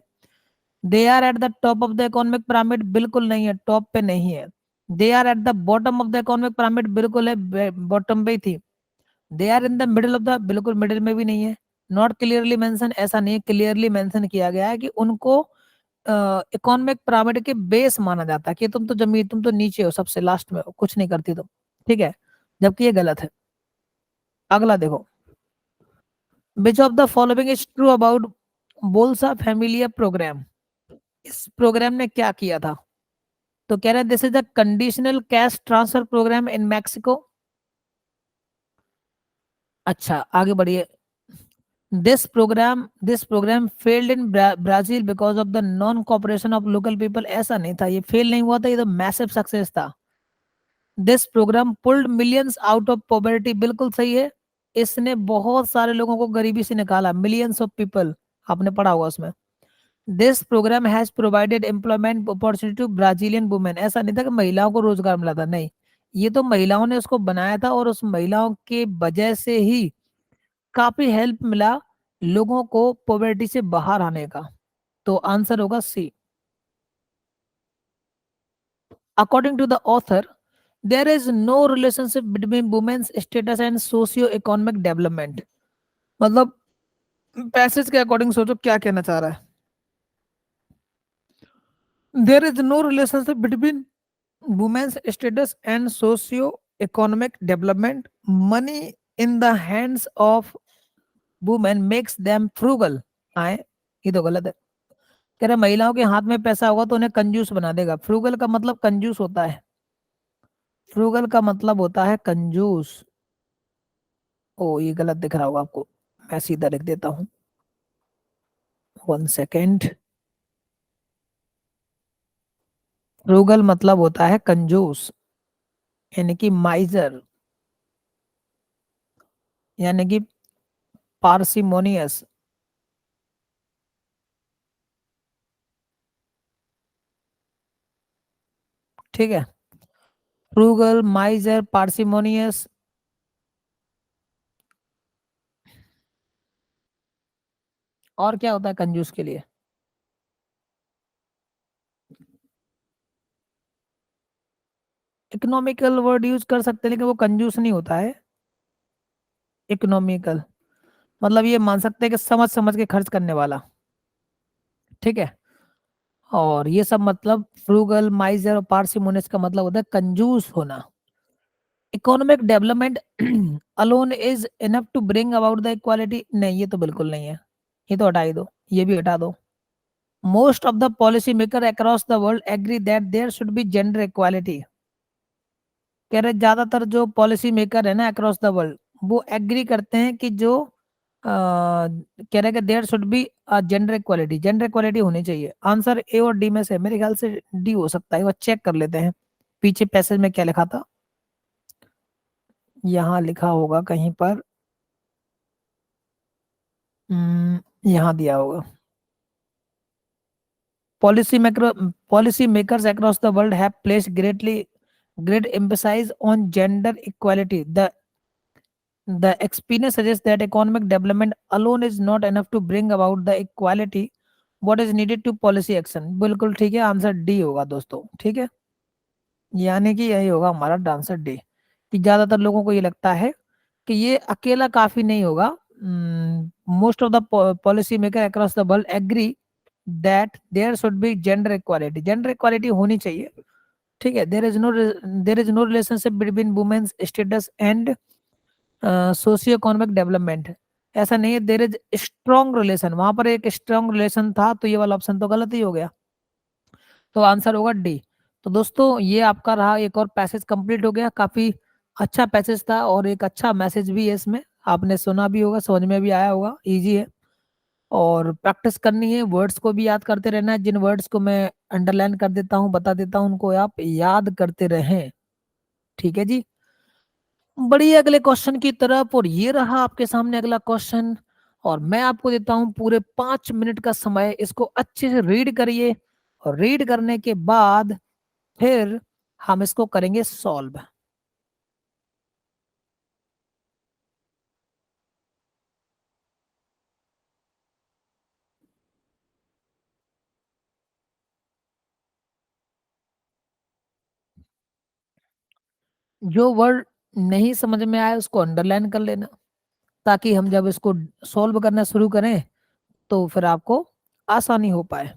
They are at the top of the economic pyramid, बिल्कुल नहीं है, टॉप पे नहीं है। They are at the bottom of the economic pyramid, बिल्कुल है, बॉटम पे ही थी। They are in the middle of the, बिल्कुल मिडिल में भी नहीं है। नॉट क्लियरली मेंशन, ऐसा नहीं, क्लियरली मेंशन किया गया है कि उनको इकोनॉमिक पिरामिड के बेस माना जाता है, कि तुम तो जमीन, तुम तो नीचे हो, सबसे लास्ट में हो, कुछ नहीं करती तुम, ठीक है, जबकि ये गलत है। अगला देखो, which of the following is true about Bolsa Familia programme. इस प्रोग्राम ने क्या किया था, तो कह रहे हैं this is the conditional cash transfer programme in Mexico. अच्छा आगे बढ़िए। This programme failed in Brazil because of the non cooperation of local people. ऐसा नहीं था, ये फेल नहीं हुआ था, ये तो मैसिव सक्सेस था। This program pulled millions out of poverty, बिल्कुल सही है। इसने बहुत सारे लोगों को गरीबी से निकाला, मिलियंस ऑफ पीपल, आपने पढ़ा होगा उसमें। This program has provided employment opportunity to Brazilian women. ऐसा नहीं था कि महिलाओं को रोजगार मिला था, नहीं, ये तो महिलाओं ने उसको बनाया था और उस महिलाओं के वजह से ही काफी हेल्प मिला लोगों को पॉवर्टी से बाहर आने का। तो आंसर होगा C. According to the author, there is no relationship between women's status and socio economic development. मतलब पैसेज के अकॉर्डिंग सोचो क्या कहना चाह रहा है। There is no relationship between women's status and socio economic development. Money in the hands of women makes them frugal. आए, ये तो गलत है। कह रहे महिलाओं के हाथ में पैसा होगा तो उन्हें कंजूस बना देगा। फ्रूगल का मतलब कंजूस होता है, फ्रूगल का मतलब होता है कंजूस। ओ ये गलत दिख रहा होगा आपको, मैं सीधा लिख देता हूँ, 1 सेकेंड। फ्रूगल मतलब होता है कंजूस, यानी कि माइजर, यानी कि पार्सिमोनियस। ठीक है, फ्रूगल, माइजर, पार्सिमोनियस। और क्या होता है कंजूस के लिए। इकोनॉमिकल वर्ड यूज कर सकते हैं लेकिन वो कंजूस नहीं होता है। इकोनॉमिकल मतलब ये मान सकते हैं कि समझ समझ के खर्च करने वाला, ठीक है। और ये सब मतलब फ्रूगल, माइजर और पार्सिमोनियस का मतलब होता है कंजूस होना। Economic development alone is enough to bring about the equality, नहीं ये तो बिल्कुल नहीं है, ये तो हटा ही दो, ये भी हटा दो। Most of the policy maker across the world agree that there should be gender equality. कह रहे ज्यादातर जो पॉलिसी मेकर है ना अक्रॉस द वर्ल्ड, वो एग्री करते हैं कि जो कह रहे हैं कि there should be gender equality, gender equality होनी चाहिए। आंसर ए और डी में से मेरे ख्याल से डी हो सकता है, वो चेक कर लेते हैं पीछे पैसेज में क्या लिखा था। यहाँ लिखा होगा कहीं पर, यहाँ दिया होगा। Policy maker policy makers across the world have placed great emphasis on gender equality. The experience suggests that economic development alone is not enough to bring about the equality. What is needed to policy action? बिल्कुल ठीक है, answer D होगा दोस्तों, ठीक है। यानी कि यही होगा हमारा आंसर डी, कि ज्यादातर लोगों को ये लगता है कि ये अकेला काफी नहीं होगा। Most of the policy maker across the world agree that there should be gender equality, gender equality होनी चाहिए, ठीक है। There is no relationship between women's status and socio economic development, ऐसा नहीं है। देयर इज स्ट्रॉन्ग रिलेशन, वहां पर एक स्ट्रॉन्ग रिलेशन था, तो ये वाला ऑप्शन तो गलत ही हो गया, तो आंसर होगा डी। तो दोस्तों ये आपका रहा एक और पैसेज कंप्लीट हो गया, काफी अच्छा पैसेज था और एक अच्छा मैसेज भी है इसमें, आपने सुना भी होगा, समझ में भी आया होगा, इजी है। और प्रैक्टिस करनी है, वर्ड्स को भी याद करते रहना है, जिन वर्ड्स को मैं अंडरलाइन कर देता हूँ, बता देता हूँ, उनको आप याद करते रहें, ठीक है जी। बढ़िए, अगले क्वेश्चन की तरफ, और ये रहा आपके सामने अगला क्वेश्चन, और मैं आपको देता हूं पूरे 5 मिनट का समय, इसको अच्छे से रीड करिए, और रीड करने के बाद फिर हम इसको करेंगे सॉल्व। जो वर्ड नहीं समझ में आए उसको अंडरलाइन कर लेना, ताकि हम जब इसको सॉल्व करना शुरू करें तो फिर आपको आसानी हो पाए,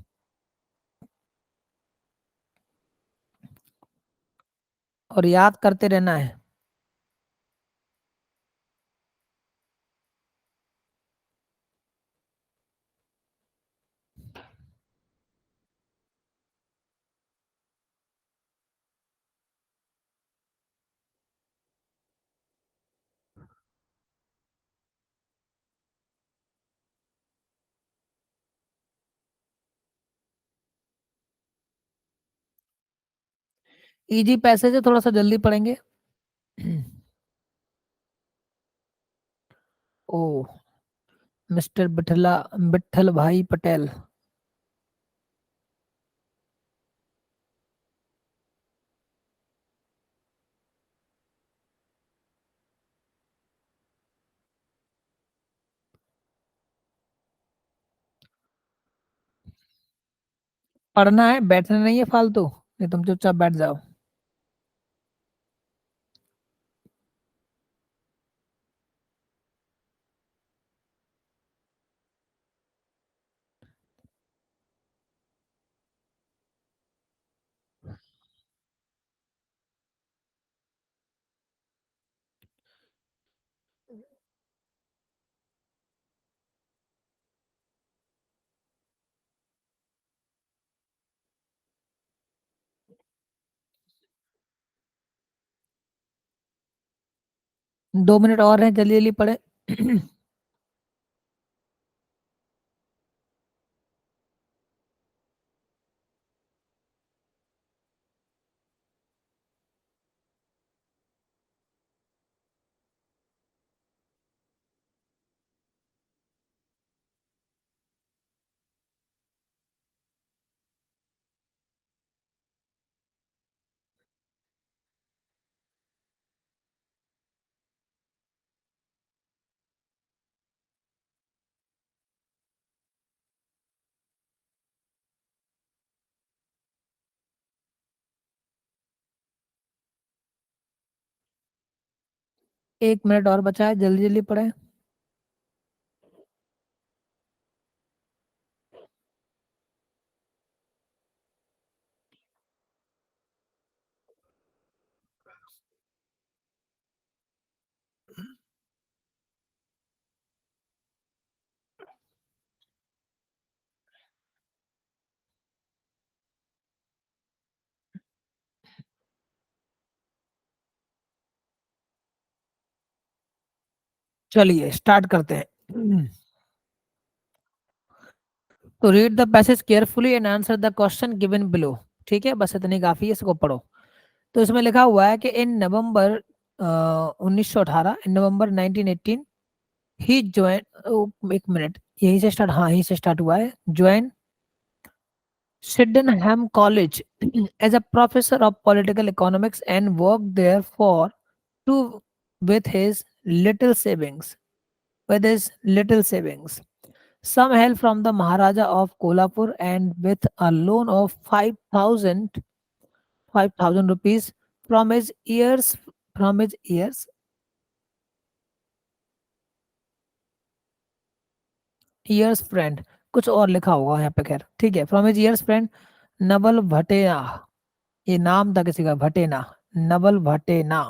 और याद करते रहना है। इजी पैसेज है, थोड़ा सा जल्दी पढ़ेंगे। ओ, मिस्टर बिठला, बिठल भाई पटेल। पढ़ना है, बैठना नहीं है फालतू, नहीं तुम चुपचाप बैठ जाओ। 2 मिनट और हैं, जल्दी जल्दी पढ़े। 1 मिनट और बचा है, जल्दी जल्दी पढ़े। चलिए स्टार्ट करते हैं। तो read the passage carefully and answer the question given below, ठीक है, बस इतनी काफी है, इसको पढ़ो। तो इसमें लिखा हुआ है कि इन नवंबर 1918, इन नवंबर 1918 ही ज्वाइन, एक मिनट, यहीं से स्टार्ट, हाँ यहीं से स्टार्ट हुआ है, join Sydenham College as a professor of political economics and worked there for two with his little savings. With his little savings, some help from the Maharaja of Kolhapur, and with a loan of 5,000 rupees from his years from his years friend. कुछ और लिखा होगा यहाँ पे, खैर ठीक है। From his years friend Naval Bhatena, ये नाम था किसी का, भटेना, नवल भटेना।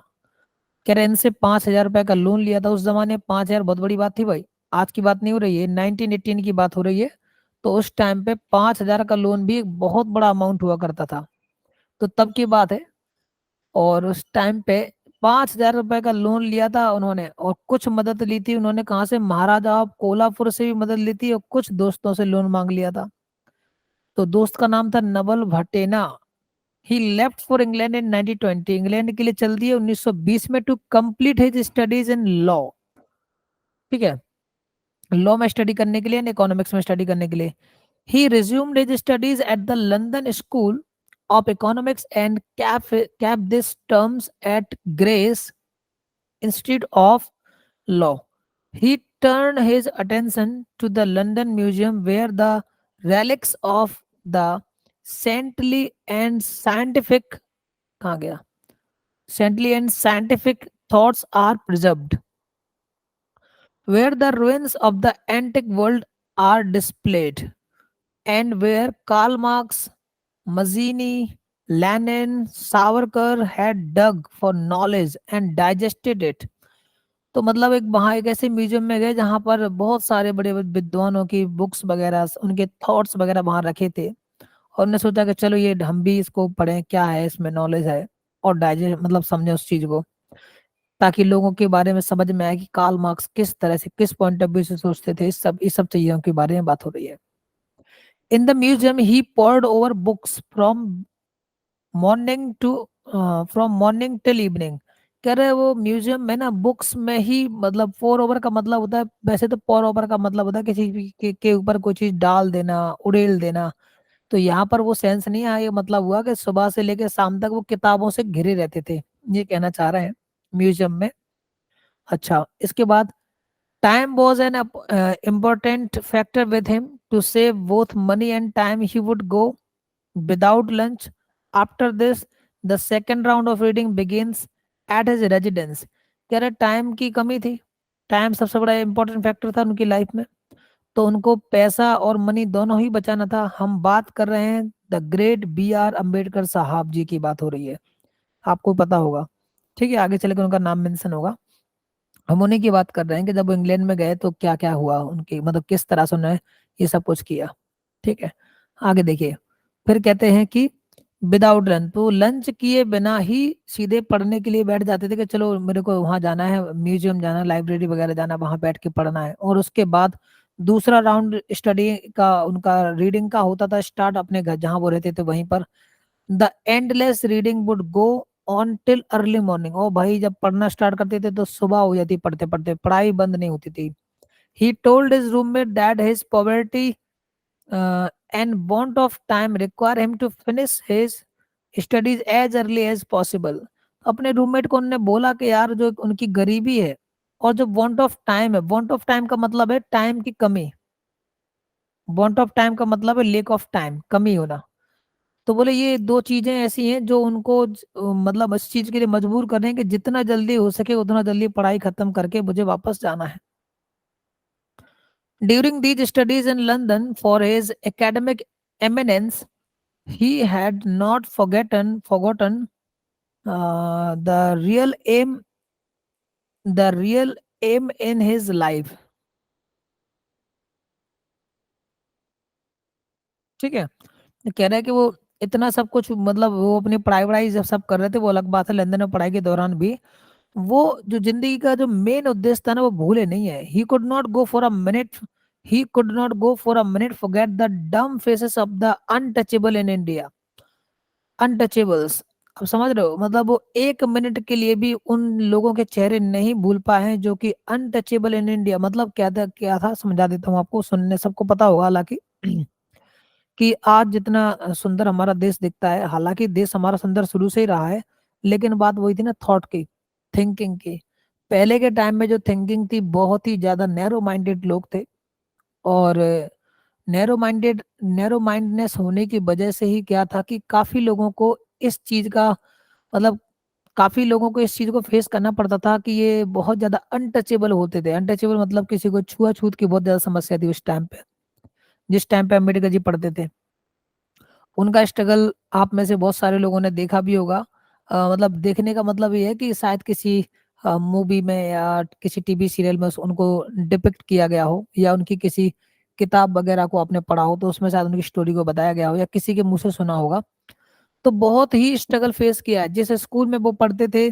कह रहे इनसे 5,000 रुपए का लोन लिया था। उस जमाने 5,000 बहुत बड़ी बात थी भाई, आज की बात नहीं हो रही है, 1918 की बात हो रही है। तो उस टाइम पे 5,000 का लोन भी एक बहुत बड़ा अमाउंट हुआ करता था, तो तब की बात है। और उस टाइम पे 5,000 रुपए का लोन लिया था उन्होंने, और कुछ मदद ली थी उन्होंने कहाँ से, महाराजा ऑफ कोल्हापुर से भी मदद ली थी, और कुछ दोस्तों से लोन मांग लिया था। तो दोस्त का नाम था Naval Bhatena. He left for England in 1920, England के लिए चल दिए 1920 में, to complete his studies in law. ठीक है, लॉ में स्टडी करने के लिए, इकोनॉमिक्स में स्टडी करने के लिए। He resumed his studies at the London School of Economics and kept this terms at Gray's Institute of law. He turned his attention to the London Museum where the relics of the saintly and scientific कहाँ गया, saintly and scientific thoughts are preserved, where the ruins of the antique world are displayed, and where Karl Marx, Mazzini, Lenin, Savarkar had dug for knowledge and digested it. तो मतलब एक वहाँ एक ऐसे museum में गए जहाँ पर बहुत सारे बड़े बड़े विद्वानों की बुक्स वगैरह, उनके थॉट्स वगैरह वहाँ रखे थे। और उन्होंने सोचा कि चलो ये हम भी इसको पढ़ें, क्या है इसमें नॉलेज है, और डाइजेस्ट मतलब समझे उस चीज को, ताकि लोगों के बारे में समझ में आए कि कार्ल मार्क्स किस तरह से, किस पॉइंट ऑफ व्यू से सोचते थे। इस सब चीजों के बारे में बात हो रही है। In the museum he poured over books morning to from morning till evening. कह रहे वो म्यूजियम में ना बुक्स में ही, मतलब पोर ओवर का मतलब होता है, वैसे तो पोर ओवर का मतलब होता है किसी के ऊपर कोई चीज डाल देना, उड़ेल देना। तो यहाँ पर वो सेंस नहीं आया, ये मतलब हुआ कि सुबह से लेकर शाम तक वो किताबों से घिरे रहते थे, ये कहना चाह रहे हैं म्यूजियम में। अच्छा, इसके बाद time was an important factor with him, to save both money and time he would go without lunch. After this, the second round of reading begins at his residence. कह रहे टाइम की कमी थी, time सबसे बड़ा important factor था उनकी life में, तो उनको पैसा और मनी दोनों ही बचाना था। हम बात कर रहे हैं द ग्रेट B.R. अम्बेडकर साहब जी की बात हो रही है, आपको पता होगा। ठीक है, आगे चलकर उनका नाम मेंशन होगा। हम उन्हीं की बात कर रहे हैं कि जब वो इंग्लैंड में गए तो क्या क्या हुआ उनकी, मतलब किस तरह से उन्होंने ये सब कुछ किया। ठीक है, आगे देखिए। फिर कहते हैं कि विदाउट लंच, तो लंच किए बिना ही सीधे पढ़ने के लिए बैठ जाते थे कि चलो मेरे को वहां जाना है, म्यूजियम जाना, लाइब्रेरी वगैरह जाना, वहां बैठ के पढ़ना है। और उसके बाद दूसरा राउंड स्टडी का उनका रीडिंग का होता था स्टार्ट, अपने घर जहां वो रहते थे वहीं पर। The endless reading would go on till early morning. ओ भाई, जब पढ़ना स्टार्ट करते थे तो सुबह हो जाती, पढ़ते पढ़ते पढ़ाई बंद नहीं होती थी। He told his roommate that his poverty and want of time require him to finish his studies as early as possible. अपने रूममेट को उन्होंने बोला कि यार जो उनकी गरीबी है और जो want ऑफ टाइम है, want ऑफ टाइम का मतलब है टाइम की कमी, want ऑफ टाइम का मतलब है लेक ऑफ टाइम, कमी होना। तो बोले ये दो चीजें ऐसी हैं जो उनको मतलब इस चीज के लिए मजबूर कर रहे हैं कि जितना जल्दी हो सके उतना जल्दी पढ़ाई खत्म करके मुझे वापस जाना है। During these studies in London for his academic eminence, he had not forgotten the real aim in his life। ठीक है, तो कह रहा है कि वो इतना सब कुछ, मतलब वो अपनी पढ़ाई वढ़ाई जब सब कर रहे थे, वो अलग बात है, लंदन में पढ़ाई के दौरान भी वो जो जिंदगी का जो मेन उद्देश्य था ना वो भूले नहीं है। He could not go for a minute forget the डम faces of the untouchable in India. Untouchables, अब समझ रहे हो, मतलब वो एक मिनट के लिए भी उन लोगों के चेहरे नहीं भूल पाए हैं जो कि अनटचेबल इन इंडिया। मतलब क्या था समझा देता हूँ आपको, सुनने सबको पता होगा हालांकि कि आज जितना सुंदर हमारा देश दिखता है, हालांकि देश हमारा सुंदर शुरू से ही रहा है, लेकिन बात वही थी ना, थॉट की, थिंकिंग की। पहले के टाइम में जो थिंकिंग थी बहुत ही ज्यादा नैरो माइंडेड लोग थे, और नैरो माइंडनेस होने की वजह से ही क्या था कि काफी लोगों को इस चीज का, मतलब काफी लोगों को इस चीज को फेस करना पड़ता था कि ये बहुत ज्यादा अनटचेबल होते थे। अनटचेबल मतलब किसी को छुआछूत की बहुत ज्यादा समस्या थी उस टाइम पे। जिस टाइम पे अम्बेडकर जी पढ़ते थे। उनका स्ट्रगल आप में से बहुत सारे लोगों ने देखा भी होगा। मतलब देखने का मतलब ये है कि शायद किसी मूवी में या किसी टीवी सीरियल में उनको डिपिक्ट किया गया हो, या उनकी किसी किताब वगैरह को आपने पढ़ा हो तो उसमें शायद उनकी स्टोरी को बताया गया हो, या किसी के मुंह से सुना होगा। तो बहुत ही स्ट्रगल फेस किया है। जिस स्कूल में वो पढ़ते थे,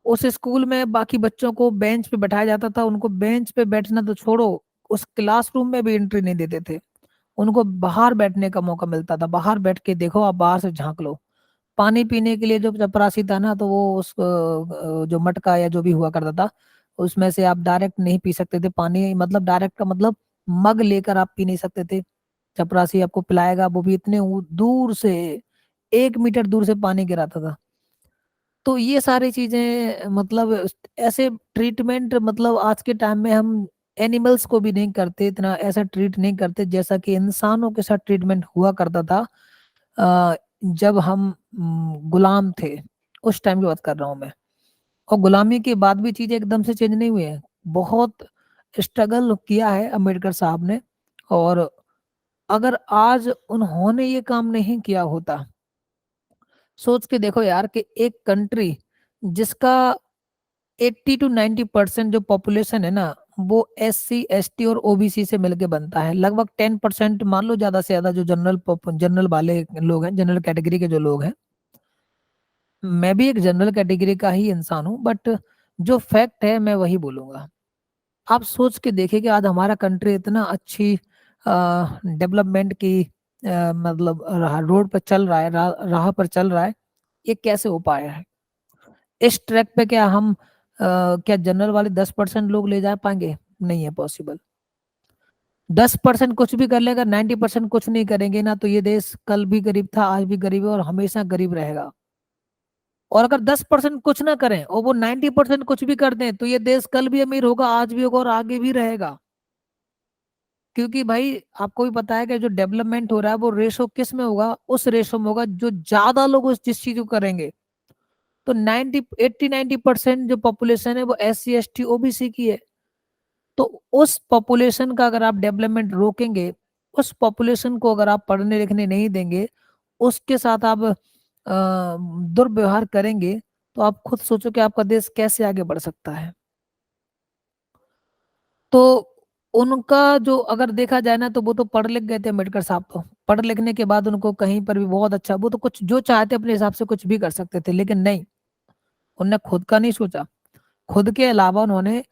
उस स्कूल में बाकी बच्चों को बेंच पे बैठाया जाता था, उनको बेंच पे बैठना तो छोड़ो, उस क्लासरूम में भी एंट्री नहीं देते थे। उनको बाहर बैठने का मौका मिलता था, बाहर बैठ के देखो, आप बाहर से झांक लो। पानी पीने के लिए जो चपरासी था ना, तो वो उस जो मटका या जो भी हुआ करता था, उसमें से आप डायरेक्ट नहीं पी सकते थे पानी। मतलब डायरेक्ट का मतलब मग लेकर आप पी नहीं सकते थे। चपरासी आपको पिलाएगा, वो भी इतने दूर से, 1 मीटर दूर से पानी गिराता था। तो ये सारी चीजें, मतलब ऐसे ट्रीटमेंट, मतलब आज के टाइम में हम एनिमल्स को भी नहीं करते, इतना ऐसा ट्रीट नहीं करते जैसा कि इंसानों के साथ ट्रीटमेंट हुआ करता था। जब हम गुलाम थे, उस टाइम की बात कर रहा हूँ मैं। और गुलामी के बाद भी चीजें एकदम से चेंज नहीं हुई है। बहुत स्ट्रगल किया है अम्बेडकर साहब ने। और अगर आज उन्होंने ये काम नहीं किया होता, सोच के देखो यार, कि एक कंट्री जिसका 80 to 90% जो पॉपुलेशन है ना, वो SC ST और OBC से मिलके बनता है। लगभग 10% मान लो, ज्यादा से ज्यादा जो जनरल वाले लोग हैं, जनरल कैटेगरी के जो लोग हैं। मैं भी एक जनरल कैटेगरी का ही इंसान हूँ, बट जो फैक्ट है मैं वही बोलूंगा। आप सोच के देखिए कि आज हमारा कंट्री इतना अच्छी डेवलपमेंट की मतलब रोड पर चल रहा है, राह पर चल रहा है। ये कैसे हो पाया है? इस ट्रैक पे क्या हम क्या जनरल वाले 10% लोग ले जा पाएंगे? नहीं है पॉसिबल। 10% कुछ भी कर लेगा, 90% कुछ नहीं करेंगे ना, तो ये देश कल भी गरीब था, आज भी गरीब है और हमेशा गरीब रहेगा। और अगर 10% कुछ ना करें और वो 90% कुछ भी कर दें, तो ये देश कल भी अमीर होगा, आज भी होगा और आगे भी रहेगा। क्योंकि भाई आपको भी पता है कि जो डेवलपमेंट हो रहा है, वो रेशो किस में होगा? उस रेशो में होगा जो ज्यादा लोग उस जिस चीज को करेंगे। तो 80 90% जो पॉपुलेशन है वो SC ST OBC की है। तो उस पॉपुलेशन का अगर आप डेवलपमेंट रोकेंगे, उस पॉपुलेशन को अगर आप पढ़ने लिखने नहीं देंगे, उसके साथ आप दुर्व्यवहार करेंगे, तो आप खुद सोचो कि आपका देश कैसे आगे बढ़ सकता है। तो उनका जो अगर देखा जाए ना, तो वो तो पढ़ लिख गए थे अम्बेडकर साहब। तो पढ़ लिखने के बाद उनको कहीं पर भी बहुत अच्छा, वो तो कुछ जो चाहते अपने हिसाब से कुछ भी कर सकते थे, लेकिन नहीं, उनने खुद का नहीं सोचा। खुद के अलावा उन्होंने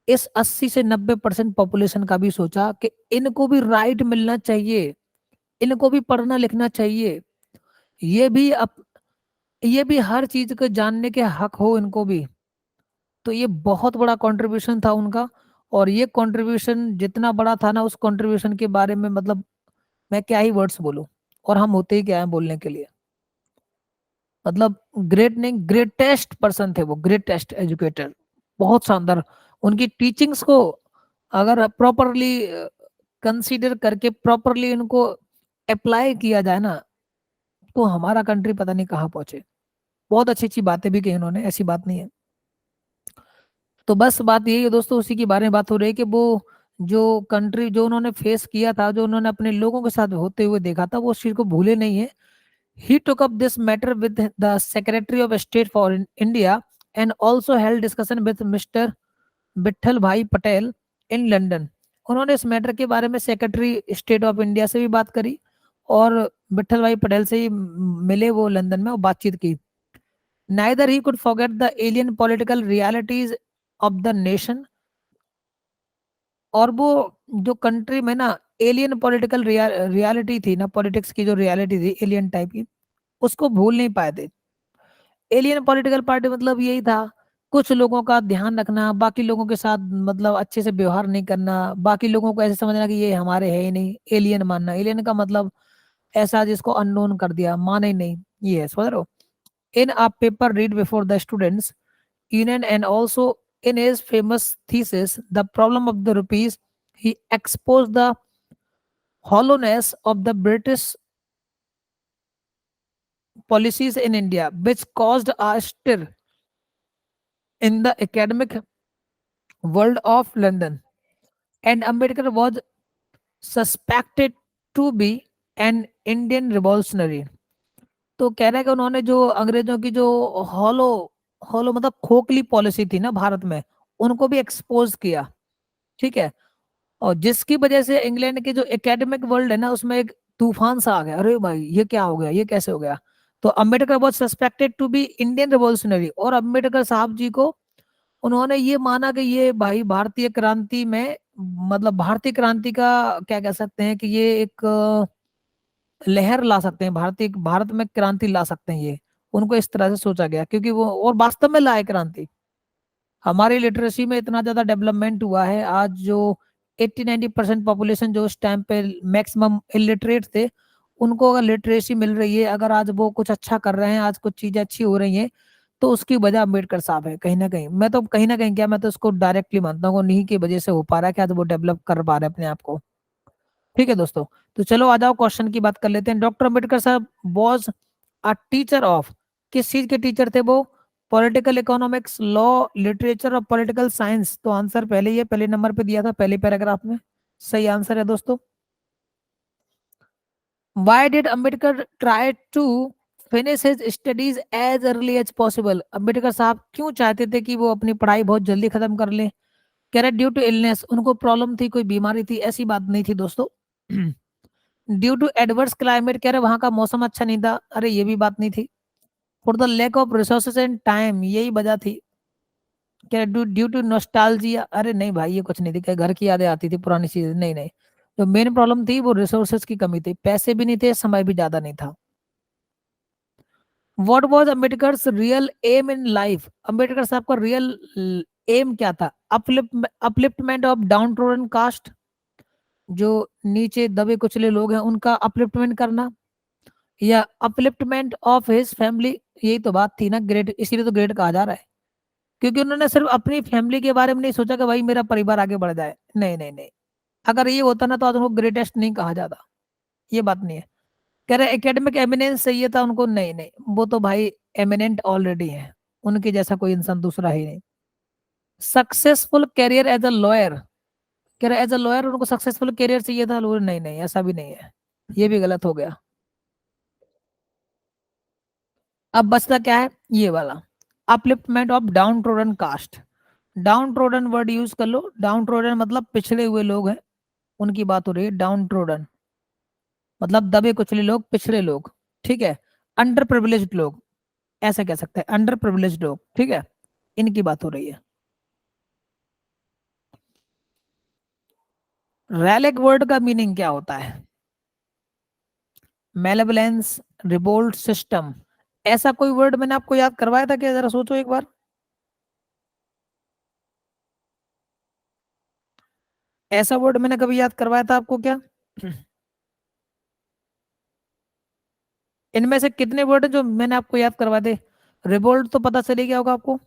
इस 80 से 90% पॉपुलेशन का भी सोचा कि इनको भी राइट मिलना चाहिए, इनको भी पढ़ना लिखना चाहिए, ये भी ये भी हर चीज को जानने के हक हो इनको भी। तो ये बहुत बड़ा कंट्रीब्यूशन था उनका। और ये कंट्रीब्यूशन जितना बड़ा था ना, उस कंट्रीब्यूशन के बारे में मतलब मैं क्या ही वर्ड्स बोलूं। और हम होते ही क्या है बोलने के लिए। मतलब ग्रेट नहीं, ग्रेटेस्ट पर्सन थे वो, ग्रेटेस्ट एजुकेटर। बहुत शानदार। उनकी टीचिंग्स को अगर प्रॉपरली कंसीडर करके प्रॉपरली उनको अप्लाई किया जाए ना, तो हमारा कंट्री पता नहीं कहाँ पहुंचे। बहुत अच्छी अच्छी बातें भी कही उन्होंने, ऐसी बात नहीं है। तो बस बात यही है दोस्तों, उसी के बारे में बात हो रही है कि वो जो कंट्री जो उन्होंने फेस किया था, जो उन्होंने अपने लोगों के साथ होते हुए देखा था, वो उस चीज को भूले नहीं है। He took up this matter with the Secretary of State for India and also held discussion with Mr. Vitthal भाई पटेल in London। उन्होंने इस मैटर के बारे में सेक्रेटरी स्टेट ऑफ इंडिया से भी बात करी, और विठल भाई पटेल से ही मिले वो लंदन में और बातचीत की। Neither he could forget the alien political realities of the nation। और वो जो कंट्री में ना एलियन पॉलिटिकल रियलिटी थी ना, पॉलिटिक्स की जो रियलिटी थी एलियन टाइप की, उसको भूल नहीं पाए थे। एलियन पॉलिटिकल पार्टी मतलब यही था, कुछ लोगों का ध्यान रखना, बाकी लोगों के साथ मतलब अच्छे से व्यवहार नहीं करना, बाकी लोगों को ऐसे समझना कि ये हमारे है ही नहीं, एलियन मानना। एलियन का मतलब ऐसा जिसको अननोन कर दिया, माने ही नहीं। ये है, समझ रहे हो? In a paper read before the students union and also in his famous thesis the problem of the rupees, he exposed the hollowness of the British policies in India, which caused a stir in the academic world of London। And Ambedkar was suspected to be an Indian revolutionary. तो कह रहा है कि उन्होंने जो अंग्रेजों की जो हॉलो हॉलो मतलब खोखली पॉलिसी थी ना भारत में, उनको भी एक्सपोज किया। ठीक है। और जिसकी वजह से इंग्लैंड के जो एकेडमिक वर्ल्ड है ना, उसमें एक तूफान सा आ गया, अरे भाई ये क्या हो गया, ये कैसे हो गया। तो Ambedkar was suspected to be Indian revolutionary, और अम्बेडकर साहब जी को उन्होंने ये माना कि ये भाई भारतीय क्रांति में, मतलब भारतीय क्रांति का क्या कह सकते हैं कि ये एक लहर ला सकते हैं, भारतीय भारत में क्रांति ला सकते हैं ये। उनको इस तरह से सोचा गया, क्योंकि वो और वास्तव में लाए क्रांति। हमारी लिटरेसी में इतना ज्यादा डेवलपमेंट हुआ है आज, जो 80-90% पॉपुलेशन जो उस टाइम पे मैक्सिमम इलिटरेट थे, उनको अगर लिटरेसी मिल रही है, अगर आज वो कुछ अच्छा कर रहे हैं, आज कुछ चीजें अच्छी हो रही हैं, तो उसकी वजह अम्बेडकर साहब है कहीं ना कहीं। मैं तो कहीं ना कहीं क्या, मैं तो उसको डायरेक्टली मानता हूँ, उन्हीं की वजह से हो पा रहा है कि आज वो डेवलप कर पा रहे हैं अपने आप को। ठीक है दोस्तों। तो चलो आ जाओ क्वेश्चन की बात कर लेते हैं। डॉक्टर अम्बेडकर साहब वॉज अ टीचर ऑफ, किस चीज के टीचर थे वो? पॉलिटिकल इकोनॉमिक्स, लॉ, लिटरेचर और पॉलिटिकल साइंस। तो आंसर पहले ही है, पहले नंबर पे दिया था पहले पैराग्राफ में, सही आंसर है दोस्तों। Why did Ambedkar try to finish his studies as early as possible? Ambedkar साहब क्यों चाहते थे कि वो अपनी पढ़ाई बहुत जल्दी खत्म कर लें? कह रहे ड्यू टू इलनेस, उनको प्रॉब्लम थी, कोई बीमारी थी, ऐसी बात नहीं थी दोस्तों। ड्यू टू एडवर्स क्लाइमेट, कह रहे वहां का मौसम अच्छा नहीं था, अरे ये भी बात नहीं थी। For the lack of resources and time, यही वजह थी। कह रहे ड्यू टू नॉस्टैल्जिया, अरे नहीं भाई ये कुछ नहीं थी, क्या घर की यादें आती थी, पुरानी चीजें, नहीं नहीं। जो मेन प्रॉब्लम थी वो रिसोर्सेज की कमी थी, पैसे भी नहीं थे, समय भी ज्यादा नहीं था। What was Ambedkar's real aim in life, Ambedkar साहब का रियल एम क्या था? Upliftment of downtrodden caste, जो नीचे दबे कुचले लोग हैं उनका अपलिफ्टमेंट करना, या अपलिफ्टमेंट ऑफ हिज फैमिली। यही तो बात थी ना, ग्रेट, इसीलिए तो ग्रेट कहा जा रहा है, क्योंकि उन्होंने सिर्फ अपनी फैमिली के बारे में नहीं सोचा कि भाई मेरा परिवार आगे बढ़ जाए, नहीं नहीं नहीं। अगर ये होता ना तो आज उनको ग्रेटेस्ट नहीं कहा जाता, ये बात नहीं है। कह रहे एकेडमिक एमिनेंस चाहिए था उनको, नहीं नहीं, वो तो भाई एमिनेंट ऑलरेडी है, उनके जैसा कोई इंसान दूसरा ही नहीं। Successful career as a lawyer, कह रहे एज अ लॉयर उनको सक्सेसफुल कैरियर चाहिए था, लॉयर नहीं नहीं, ऐसा भी नहीं है, ये भी गलत हो गया। अब बचता क्या है, ये वाला, upliftment of downtrodden caste. Downtrodden word use कर लो, डाउन ट्रोडन मतलब पिछड़े हुए लोग हैं, उनकी बात हो रही है। डाउन ट्रोडन मतलब दबे कुचले लोग, पिछड़े लोग। ठीक है। अंडर प्रिविलेज्ड लोग, ऐसा कह सकते हैं, अंडर प्रिविलेज्ड लोग। ठीक है, इनकी बात हो रही है। रैलिक वर्ड का मीनिंग क्या होता है? मेलेवलेंस, रिवोल्ट, सिस्टम। ऐसा कोई वर्ड मैंने आपको याद करवाया था क्या, जरा सोचो एक बार। ऐसा वर्ड मैंने कभी याद करवाया था आपको क्या? इनमें से कितने वर्ड हैं जो मैंने आपको याद करवा दे? रिवोल्ट तो पता चले गया होगा आपको।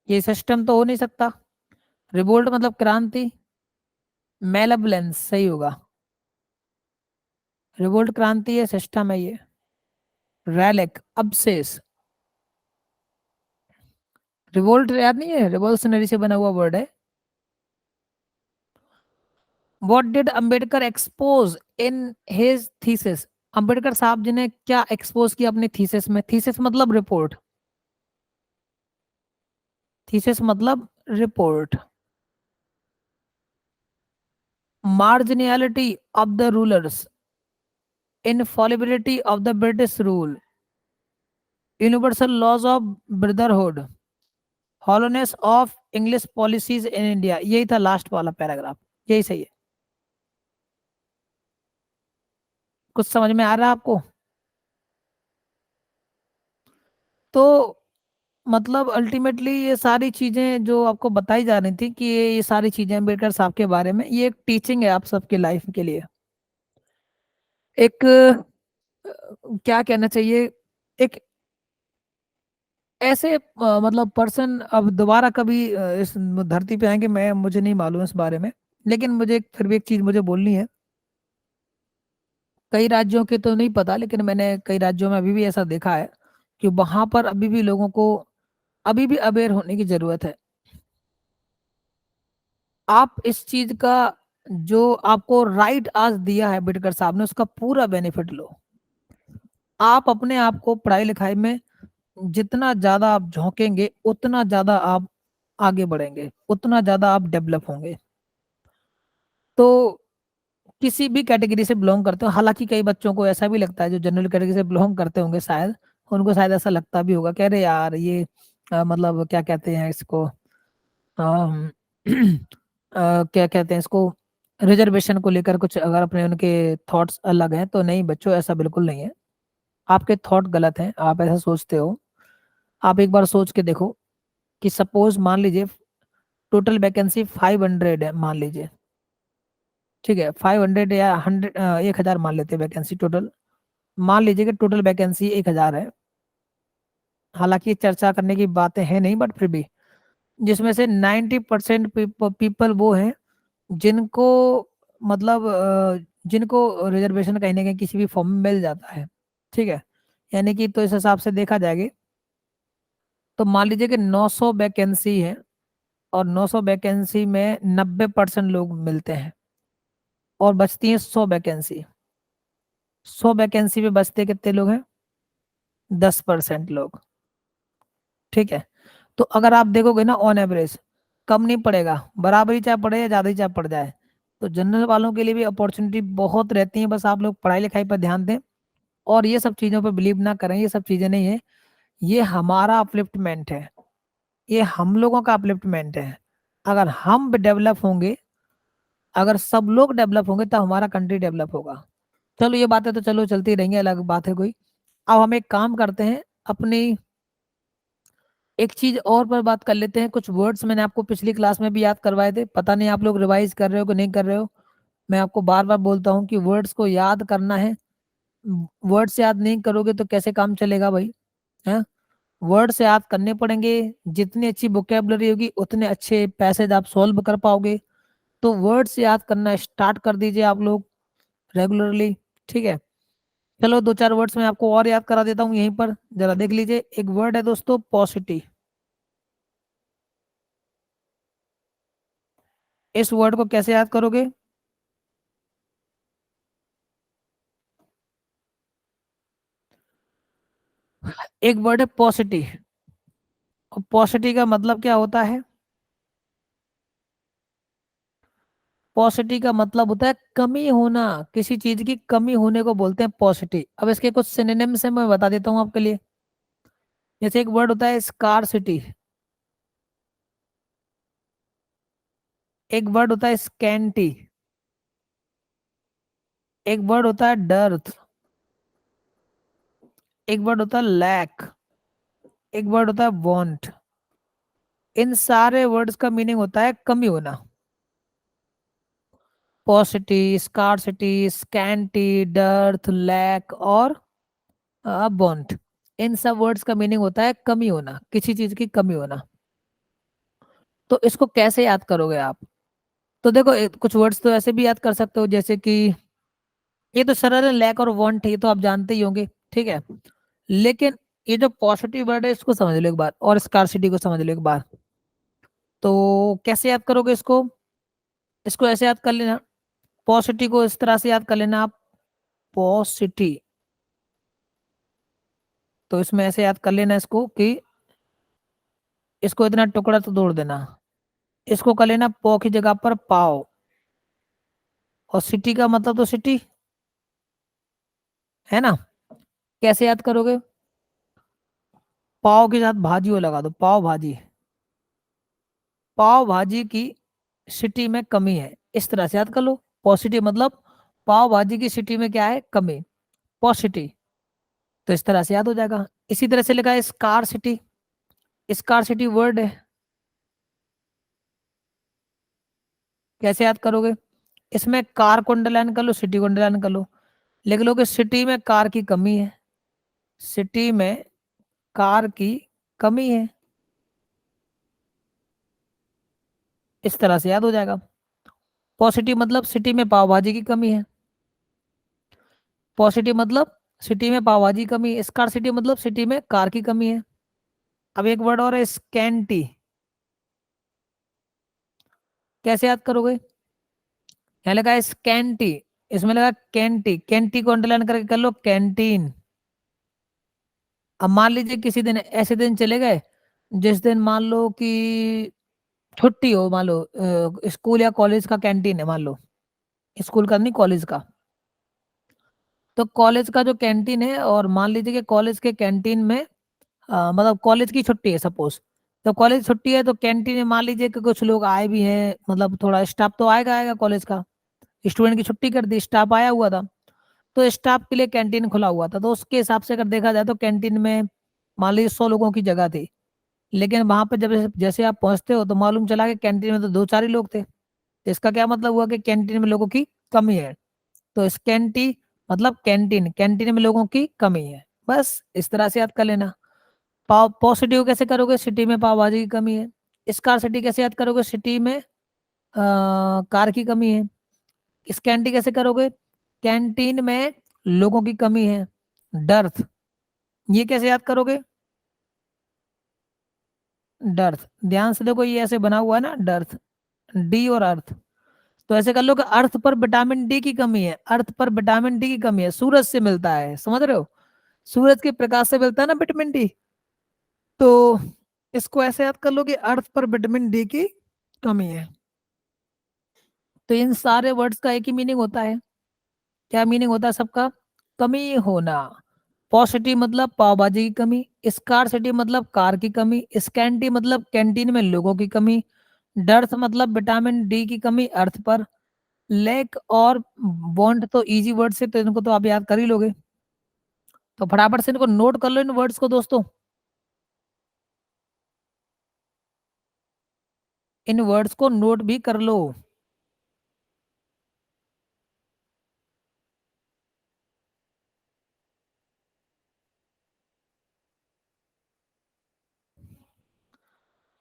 ये सिस्टम तो हो नहीं सकता। रिवोल्ट मतलब क्रांति, मेलेवलेंस सही होगा। रिवोल्ट क्रांति है, सिस्टम है ये। रैलिक अबसेस, रिवोल्ट याद नहीं है, रिवोल्यूशनरी से बना हुआ वर्ड है। What did Ambedkar expose in his thesis, Ambedkar साहब जी ने क्या एक्सपोज किया अपने थीसिस में? थीसिस मतलब रिपोर्ट, थीसिस मतलब report. Marginality of the rulers, infallibility of the British rule, universal laws of brotherhood, hollowness of English policies in India. यही था लास्ट वाला पैराग्राफ, यही सही है। कुछ समझ में आ रहा है आपको? तो मतलब अल्टीमेटली ये सारी चीजें जो आपको बताई जा रही थी कि ये सारी चीजें अम्बेडकर साहब के बारे में, ये एक टीचिंग है आप सबके लाइफ के लिए। एक क्या कहना चाहिए, एक ऐसे मतलब पर्सन अब दोबारा कभी इस धरती पे आएंगे, मैं मुझे नहीं मालूम इस बारे में, लेकिन मुझे फिर भी एक चीज मुझे बोलनी है। कई राज्यों के तो नहीं पता, लेकिन मैंने कई राज्यों में अभी भी ऐसा देखा है कि वहां पर अभी भी लोगों को अभी भी अवेयर होने की जरूरत है। आप इस चीज का जो आपको राइट आज दिया है अम्बेडकर साहब ने, उसका पूरा बेनिफिट लो। आप अपने आप को पढ़ाई लिखाई में जितना ज्यादा आप झोंकेंगे, उतना ज्यादा आप आगे बढ़ेंगे, उतना ज्यादा आप डेवलप होंगे। तो किसी भी कैटेगरी से बिलोंग करते हो, हालांकि कई बच्चों को ऐसा भी लगता है जो जनरल कैटेगरी से बिलोंग करते होंगे, शायद उनको शायद ऐसा लगता भी होगा, कह रहे यार ये मतलब क्या कहते हैं इसको, अम, क्या कहते हैं इसको, रिजर्वेशन को लेकर कुछ अगर अपने उनके थॉट्स अलग हैं, तो नहीं बच्चों, ऐसा बिल्कुल नहीं है। आपके थॉट गलत हैं, आप ऐसा सोचते हो। आप एक बार सोच के देखो कि सपोज मान लीजिए टोटल वैकेंसी 500 है, मान लीजिए, ठीक है, 500 या 100, 1000 मान लेते हैं वैकेंसी टोटल। मान लीजिए कि टोटल वैकेंसी 1000 है। हालांकि चर्चा करने की बातें हैं नहीं, बट फिर भी जिसमें से 90% पीपल वो हैं जिनको मतलब जिनको रिजर्वेशन कहीं ना कहीं किसी भी फॉर्म में मिल जाता है, ठीक है। यानी कि तो इस हिसाब से देखा जाएगा तो मान लीजिए कि 900 वैकेंसी है, और 900 वैकेंसी में 90% लोग मिलते हैं, और बचती हैं 100 वैकेंसी। 100 वैकेंसी में बचते कितने लोग हैं? 10% लोग, ठीक है। तो अगर आप देखोगे ना, ऑन एवरेज कम नहीं पड़ेगा, बराबर ही चाहे पड़े या ज्यादा ही चाहे पड़ जाए। तो जनरल वालों के लिए भी अपॉर्चुनिटी बहुत रहती है, बस आप लोग पढ़ाई लिखाई पर ध्यान दें और ये सब चीजों पर बिलीव ना करें। ये सब चीजें नहीं है, ये हमारा अपलिफ्टमेंट है, ये हम लोगों का अपलिफ्टमेंट है। अगर हम डेवलप होंगे, अगर सब लोग डेवलप होंगे, तब हमारा कंट्री डेवलप होगा। चलो ये बातें तो चलो चलती रहेंगी, अलग बात है कोई। अब हम एक काम करते हैं, अपनी एक चीज और पर बात कर लेते हैं। कुछ वर्ड्स मैंने आपको पिछली क्लास में भी याद करवाए थे, पता नहीं आप लोग रिवाइज कर रहे हो कि नहीं कर रहे हो। मैं आपको बार बार बोलता हूँ कि वर्ड्स को याद करना है। वर्ड्स याद नहीं करोगे तो कैसे काम चलेगा भाई, है? वर्ड्स याद करने पड़ेंगे। जितनी अच्छी वोकेबलरी होगी, उतने अच्छे पैसेज आप सॉल्व कर पाओगे। तो वर्ड्स याद करना स्टार्ट कर दीजिए आप लोग रेगुलरली, ठीक है। चलो दो चार वर्ड्स मैं आपको और याद करा देता हूँ, यहीं पर जरा देख लीजिए। एक वर्ड है दोस्तों, पॉसिटिव। इस वर्ड को कैसे याद करोगे? एक वर्ड है पॉसिटिव, और पॉसिटिव का मतलब क्या होता है? पॉसिटिव का मतलब होता है कमी होना, किसी चीज की कमी होने को बोलते हैं पॉसिटिव। अब इसके कुछ सिनोनिम्स हैं, मैं बता देता हूँ आपके लिए। जैसे एक वर्ड होता है स्कार्सिटी, एक वर्ड होता है स्कैंटी, एक वर्ड होता है डर्थ, एक वर्ड होता है लैक, एक वर्ड होता है वांट। इन सारे वर्ड्स का मीनिंग होता है कमी होना। Paucity, scarcity, scanty, dearth, lack और वांट। इन सब वर्ड्स का मीनिंग होता है कमी होना, किसी चीज की कमी होना। तो इसको कैसे याद करोगे आप? तो देखो कुछ वर्ड्स तो ऐसे भी याद कर सकते हो, जैसे कि ये तो सरल है, लैक और वांट, ये तो आप जानते ही होंगे, ठीक है। लेकिन ये जो पॉजिटिव वर्ड है, इसको समझ लो एक बार, और स्कार्सिटी को समझ लो एक बार। तो कैसे याद करोगे इसको? इसको ऐसे याद कर लेना, पॉजिटिव को इस तरह से याद कर लेना आप, पॉसिटी। तो इसमें ऐसे याद कर लेना इसको कि इसको इतना टुकड़ा तो तोड़ देना, इसको कर लेना पौ की जगह पर पाओ, और सिटी का मतलब तो सिटी है ना। कैसे याद करोगे? पाव के साथ भाजी वो लगा दो, पाव भाजी। पाव भाजी की सिटी में कमी है, इस तरह से याद कर लो। पॉजिटिव मतलब पाव भाजी की सिटी में क्या है? कमी, पॉजिटिव। तो इस तरह से याद हो जाएगा। इसी तरह से लिखा है scar city, scar city word है, कैसे याद करोगे? इसमें कार को अंडरलाइन कर लो, सिटी को अंडरलाइन कर लो। लिख लो कि सिटी में कार की कमी है, सिटी में कार की कमी है। इस तरह से याद हो जाएगा। पॉजिटिव मतलब सिटी में पाव भाजी की कमी है, पॉजिटिव मतलब सिटी में पाव भाजी की कमी, स्कार्सिटी मतलब सिटी में कार की कमी है। अब एक वर्ड और है स्कैंटी, कैसे याद करोगे? यहाँ लगा है स्कैंटी, इसमें लगा कैंटी, कैंटी को अंडरलाइन करके कर लो कैंटीन। अब मान लीजिए किसी दिन ऐसे दिन चले गए जिस दिन मान लो कि छुट्टी हो, मान लो स्कूल या कॉलेज का कैंटीन है, मान लो स्कूल का नहीं कॉलेज का, तो कॉलेज का जो कैंटीन है, और मान लीजिए कि कॉलेज के कैंटीन में मतलब कॉलेज की छुट्टी है सपोज, तो कॉलेज छुट्टी है तो कैंटीन में मान लीजिए कि कुछ लोग आए भी हैं, मतलब थोड़ा स्टाफ तो आएगा आएगा कॉलेज का, स्टूडेंट की छुट्टी कर दी, स्टाफ आया हुआ था, तो स्टाफ के लिए कैंटीन खुला हुआ था, तो उसके हिसाब से अगर देखा जाए तो कैंटीन में मान लीजिए 100 लोगों की जगह थी, लेकिन वहां पे जब जैसे आप पहुंचते हो तो मालूम चला कि कैंटीन में तो दो चार ही लोग थे, तो इसका क्या मतलब हुआ कि कैंटीन में लोगों की कमी है। तो स्कैंटी मतलब कैंटीन, कैंटीन में लोगों की कमी है। बस इस तरह से याद कर लेना। पाव पॉजिटिव कैसे करोगे? सिटी में पाव भाजी की कमी है। स्कार सिटी कैसे याद करोगे? सिटी में कार की कमी है। स्कैंटी कैसे करोगे? कैंटीन में लोगों की कमी है। डर्थ, ये कैसे याद करोगे? डर्थ, ध्यान से देखो, ये ऐसे बना हुआ है ना डर्थ, डी और अर्थ, तो ऐसे कर लो कि अर्थ पर विटामिन डी की कमी है, अर्थ पर विटामिन डी की कमी है, सूरज से मिलता है, समझ रहे हो? सूरज के प्रकाश से मिलता है ना विटामिन डी, तो इसको ऐसे याद कर लो कि अर्थ पर विटामिन डी की कमी है। तो इन सारे वर्ड्स का एक ही मीनिंग होता है। क्या मीनिंग होता है सबका? कमी होना। पॉसिटी मतलब पाव भाजी की कमी, स्कार्सिटी मतलब कार की कमी, स्कैंटी मतलब कैंटीन में लोगों की कमी, डर्थ मतलब विटामिन डी की कमी अर्थ पर, लेक और बॉन्ड तो इजी वर्ड से, तो इनको तो आप याद कर ही लोगे, तो फटाफट से इनको नोट कर लो इन वर्ड्स को दोस्तों, इन वर्ड्स को नोट भी कर लो।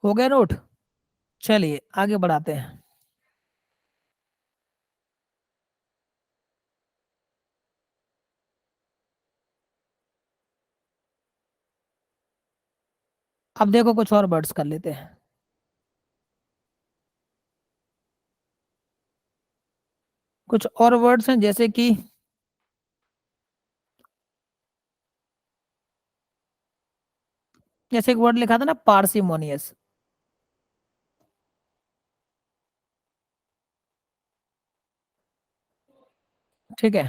हो गया नोट? चलिए आगे बढ़ाते हैं। अब देखो कुछ और वर्ड्स कर लेते हैं। कुछ और वर्ड्स हैं जैसे कि, जैसे एक वर्ड लिखा था ना पार्सिमोनियस, ठीक है,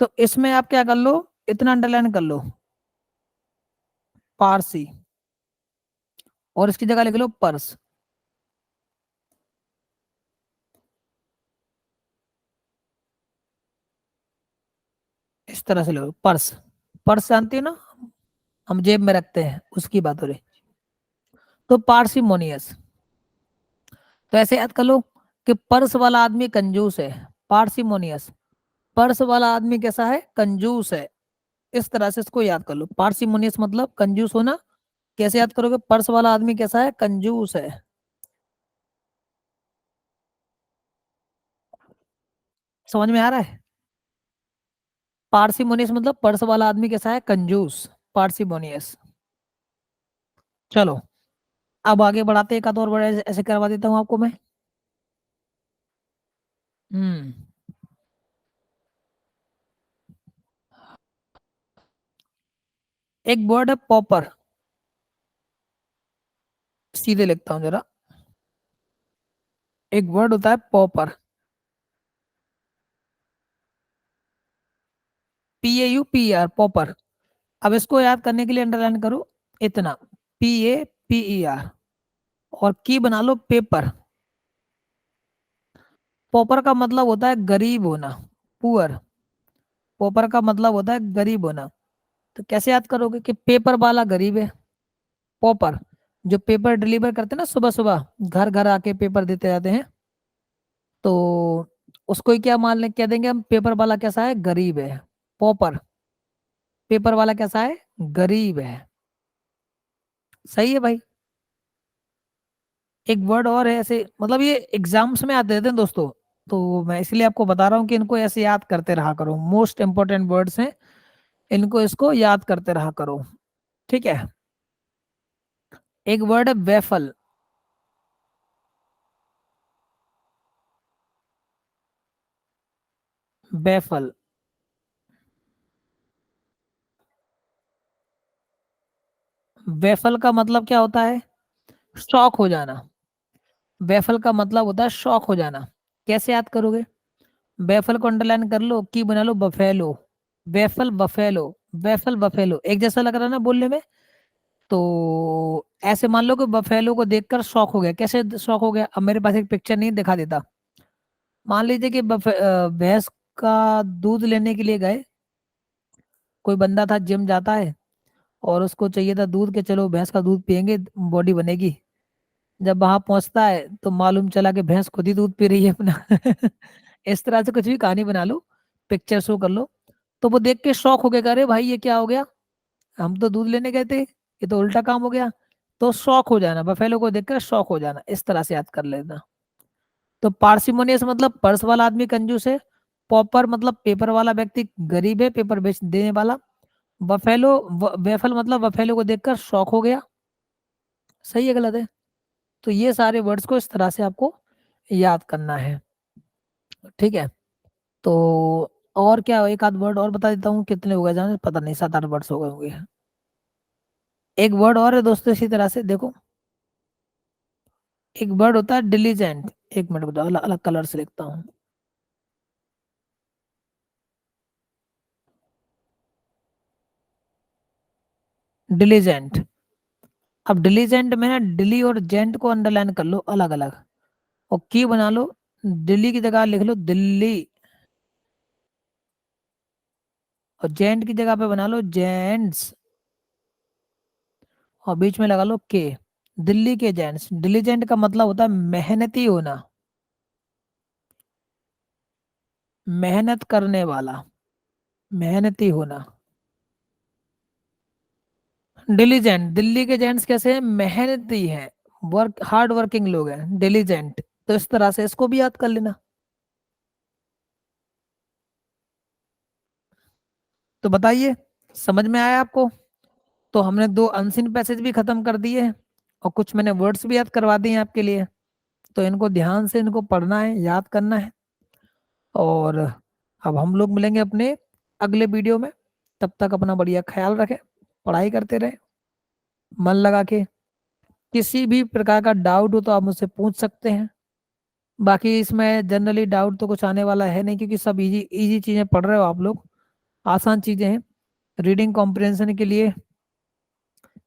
तो इसमें आप क्या कर लो, इतना अंडरलाइन कर लो, पारसी, और इसकी जगह लिख लो पर्स, इस तरह से लो पर्स। पर्स जानती है ना, हम जेब में रखते हैं, उसकी बात हो रही। तो पार्सिमोनियस, तो ऐसे याद कर लो कि पर्स वाला आदमी कंजूस है, पार्सिमोनियस, पर्स वाला आदमी कैसा है? कंजूस है। इस तरह से इसको याद कर लो, पार्सिमोनियस मतलब कंजूस होना। कैसे याद करोगे? पर्स वाला आदमी कैसा है? कंजूस है। समझ में आ रहा है? पार्सिमोनियस मतलब पर्स वाला आदमी कैसा है? कंजूस, पार्सिमोनियस। चलो अब आगे बढ़ाते, एक आध और बड़ा ऐसे करवा देता हूँ आपको मैं। हम्म। एक वर्ड है पॉपर, सीधे लिखता हूँ जरा। एक वर्ड होता है पॉपर, PAUPER, पॉपर। अब इसको याद करने के लिए अंडरलाइन करो इतना, PAPER, और की बना लो पेपर। पॉपर का मतलब होता है गरीब होना, पुअर। पॉपर का मतलब होता है गरीब होना। तो कैसे याद करोगे कि पेपर वाला गरीब है? पॉपर जो पेपर डिलीवर करते हैं ना, सुबह सुबह घर घर आके पेपर देते जाते हैं, तो उसको ही क्या मान ले, क्या देंगे हम? पेपर वाला कैसा है? गरीब है। पॉपर, पेपर वाला कैसा है? गरीब है। सही है भाई? एक वर्ड और है ऐसे, मतलब ये एग्जाम्स में आते रहते हैं दोस्तों, तो मैं इसलिए आपको बता रहा हूँ कि इनको ऐसे याद करते रहा करो, मोस्ट इंपॉर्टेंट वर्ड्स हैं, इनको इसको याद करते रहा करो। ठीक है। एक वर्ड है वेफल। वेफल। वेफल का मतलब क्या होता है? शॉक हो जाना। वेफल का मतलब होता है शॉक हो जाना। कैसे याद करोगे? वेफल को अंडरलाइन कर लो, की बना लो buffalo. Waffle buffalo. Waffle buffalo एक जैसा लग रहा है ना बोलने में। तो ऐसे मान लो कि बफेलो को देखकर शॉक हो गया। कैसे शॉक हो गया? अब मेरे पास एक पिक्चर नहीं दिखा देता। मान लीजिए कि भैंस का दूध लेने के लिए गए। कोई बंदा था, जिम जाता है, और उसको चाहिए था दूध, के चलो भैंस का दूध पियेंगे, बॉडी बनेगी। जब वहां पहुंचता है तो मालूम चला कि भैंस खुद ही दूध पी रही है अपना। इस तरह से कुछ भी कहानी बना लो, पिक्चर शो कर लो। तो वो देख के शौक हो गया, अरे भाई ये क्या हो गया, हम तो दूध लेने गए थे, ये तो उल्टा काम हो गया। तो शौक हो जाना, बफेलो को देखकर शौक हो जाना, इस तरह से याद कर लेना। तो पार्सिमोनियस मतलब पर्स वाला आदमी कंजूस है। पॉपर मतलब पेपर वाला व्यक्ति गरीब है, पेपर बेच देने वाला। बफेलो वेफल मतलब बफेलो को देखकर शौक हो गया। सही है गलत है? तो ये सारे वर्ड्स को इस तरह से आपको याद करना है। ठीक है। तो और क्या, एक आध वर्ड और बता देता हूँ, कितने हो गए जाने पता नहीं, 7 8 वर्ड्स हो गए होंगे। एक वर्ड और है दोस्तों इसी तरह से, देखो। एक वर्ड होता है डिलीजेंट। एक मिनट बताओ, अलग अलग कलर से लिखता हूँ। डिलीजेंट। अब डिलीजेंट में ना, डिली और जेंट को अंडरलाइन कर लो अलग अलग, और की बना लो। दिल्ली की जगह लिख लो दिल्ली, और जेंट की जगह पे बना लो जेंट्स, और बीच में लगा लो के। दिल्ली के जेंट्स। डिलीजेंट का मतलब होता है मेहनती होना, मेहनत करने वाला, मेहनती होना। डिलीजेंट, दिल्ली के जेंट्स कैसे हैं? मेहनती हैं, वर्क हार्ड वर्किंग लोग हैं, डिलीजेंट। तो इस तरह से इसको भी याद कर लेना। तो बताइए, समझ में आया आपको? तो हमने 2 अनसीन पैसेज भी खत्म कर दिए, और कुछ मैंने वर्ड्स भी याद करवा दिए हैं आपके लिए। तो इनको ध्यान से इनको पढ़ना है, याद करना है। और अब हम लोग मिलेंगे अपने अगले वीडियो में। तब तक अपना बढ़िया ख्याल रखें, पढ़ाई करते रहें मन लगा के। किसी भी प्रकार का डाउट हो तो आप मुझसे पूछ सकते हैं। बाकी इसमें जनरली डाउट तो कुछ आने वाला है नहीं, क्योंकि सब इजी इजी चीजें पढ़ रहे हो आप लोग, आसान चीजें हैं। रीडिंग कॉम्प्रिहेंशन के लिए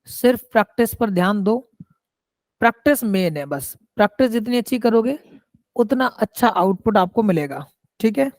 सिर्फ प्रैक्टिस पर ध्यान दो। प्रैक्टिस मेन है, बस प्रैक्टिस जितनी अच्छी करोगे उतना अच्छा आउटपुट आपको मिलेगा। ठीक है।